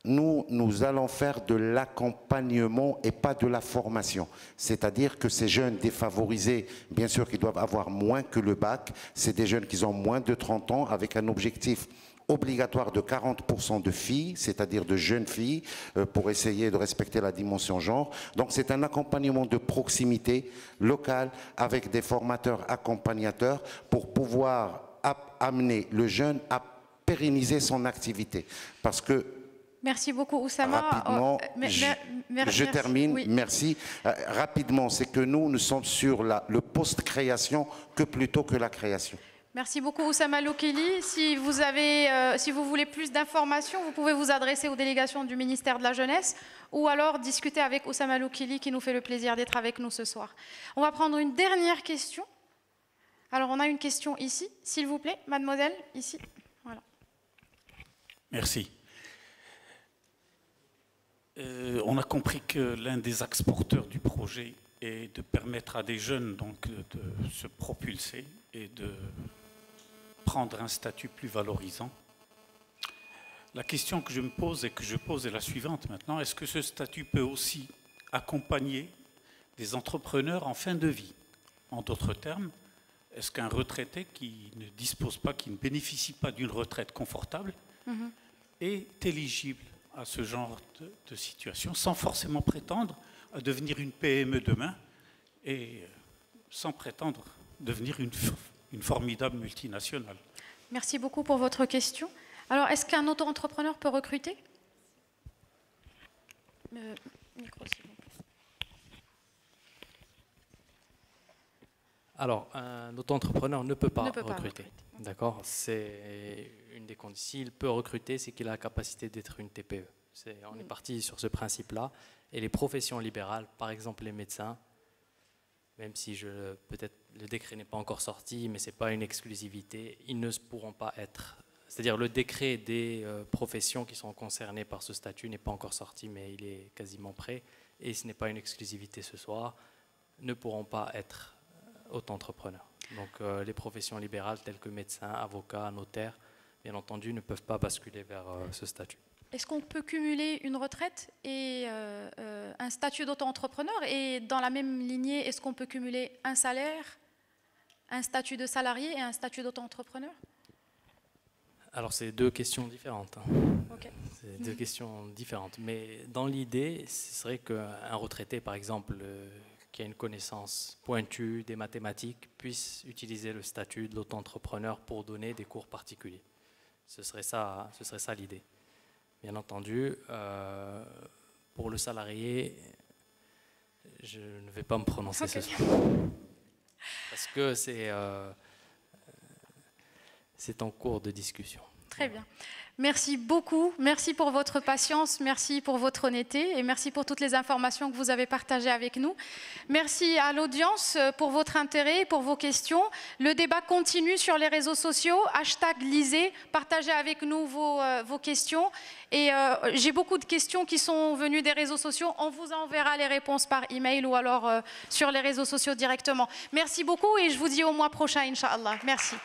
nous allons faire de l'accompagnement et pas de la formation. C'est-à-dire que ces jeunes défavorisés, bien sûr qu'ils doivent avoir moins que le bac, c'est des jeunes qui ont moins de 30 ans avec un objectif obligatoire de 40% de filles, c'est-à-dire de jeunes filles, pour essayer de respecter la dimension genre. Donc c'est un accompagnement de proximité locale avec des formateurs accompagnateurs pour pouvoir amener le jeune à pérenniser son activité. Parce que merci beaucoup, Oussama. Rapidement, je termine, oui. Merci. Rapidement, c'est que nous sommes sur le post-création que plutôt que la création. Merci beaucoup, Oussama Loukili. Si vous voulez plus d'informations, vous pouvez vous adresser aux délégations du ministère de la Jeunesse ou alors discuter avec Oussama Loukili qui nous fait le plaisir d'être avec nous ce soir. On va prendre une dernière question. Alors, on a une question ici, s'il vous plaît, mademoiselle, ici. Voilà. Merci. On a compris que l'un des axes porteurs du projet est de permettre à des jeunes donc, de se propulser et de prendre un statut plus valorisant. La question que je me pose et que je pose est la suivante maintenant. Est-ce que ce statut peut aussi accompagner des entrepreneurs en fin de vie? En d'autres termes, est-ce qu'un retraité qui ne dispose pas, qui ne bénéficie pas d'une retraite confortable est éligible à ce genre de situation, sans forcément prétendre à devenir une PME demain et sans prétendre devenir une formidable multinationale? Merci beaucoup pour votre question. Alors, est-ce qu'un auto-entrepreneur peut recruter? Micro, s'il vous plaît. Alors, un auto-entrepreneur ne peut pas recruter. D'accord? C'est une des conditions. S'il peut recruter, c'est qu'il a la capacité d'être une TPE. On est parti sur ce principe-là. Et les professions libérales, par exemple les médecins, même si peut-être le décret n'est pas encore sorti, mais ce n'est pas une exclusivité, ils ne pourront pas être. C'est-à-dire le décret des professions qui sont concernées par ce statut n'est pas encore sorti, mais il est quasiment prêt. Et ce n'est pas une exclusivité ce soir, ne pourront pas être auto-entrepreneurs. Donc les professions libérales telles que médecins, avocats, notaires, bien entendu, ne peuvent pas basculer vers ce statut. Est-ce qu'on peut cumuler une retraite et un statut d'auto-entrepreneur? Et dans la même lignée, est-ce qu'on peut cumuler un salaire, un statut de salarié et un statut d'auto-entrepreneur? Alors, c'est deux questions différentes. Okay. C'est deux questions différentes. Mais dans l'idée, ce serait qu'un retraité, par exemple, qui a une connaissance pointue des mathématiques, puisse utiliser le statut de l'auto-entrepreneur pour donner des cours particuliers. Ce serait ça l'idée. Bien entendu, pour le salarié, je ne vais pas me prononcer ce soir. Parce que c'est en cours de discussion. Très bien. Merci beaucoup. Merci pour votre patience, merci pour votre honnêteté et merci pour toutes les informations que vous avez partagées avec nous. Merci à l'audience pour votre intérêt, pour vos questions. Le débat continue sur les réseaux sociaux. #lisez, partagez avec nous vos questions. Et j'ai beaucoup de questions qui sont venues des réseaux sociaux. On vous enverra les réponses par email ou alors sur les réseaux sociaux directement. Merci beaucoup et je vous dis au mois prochain, Inch'Allah. Merci.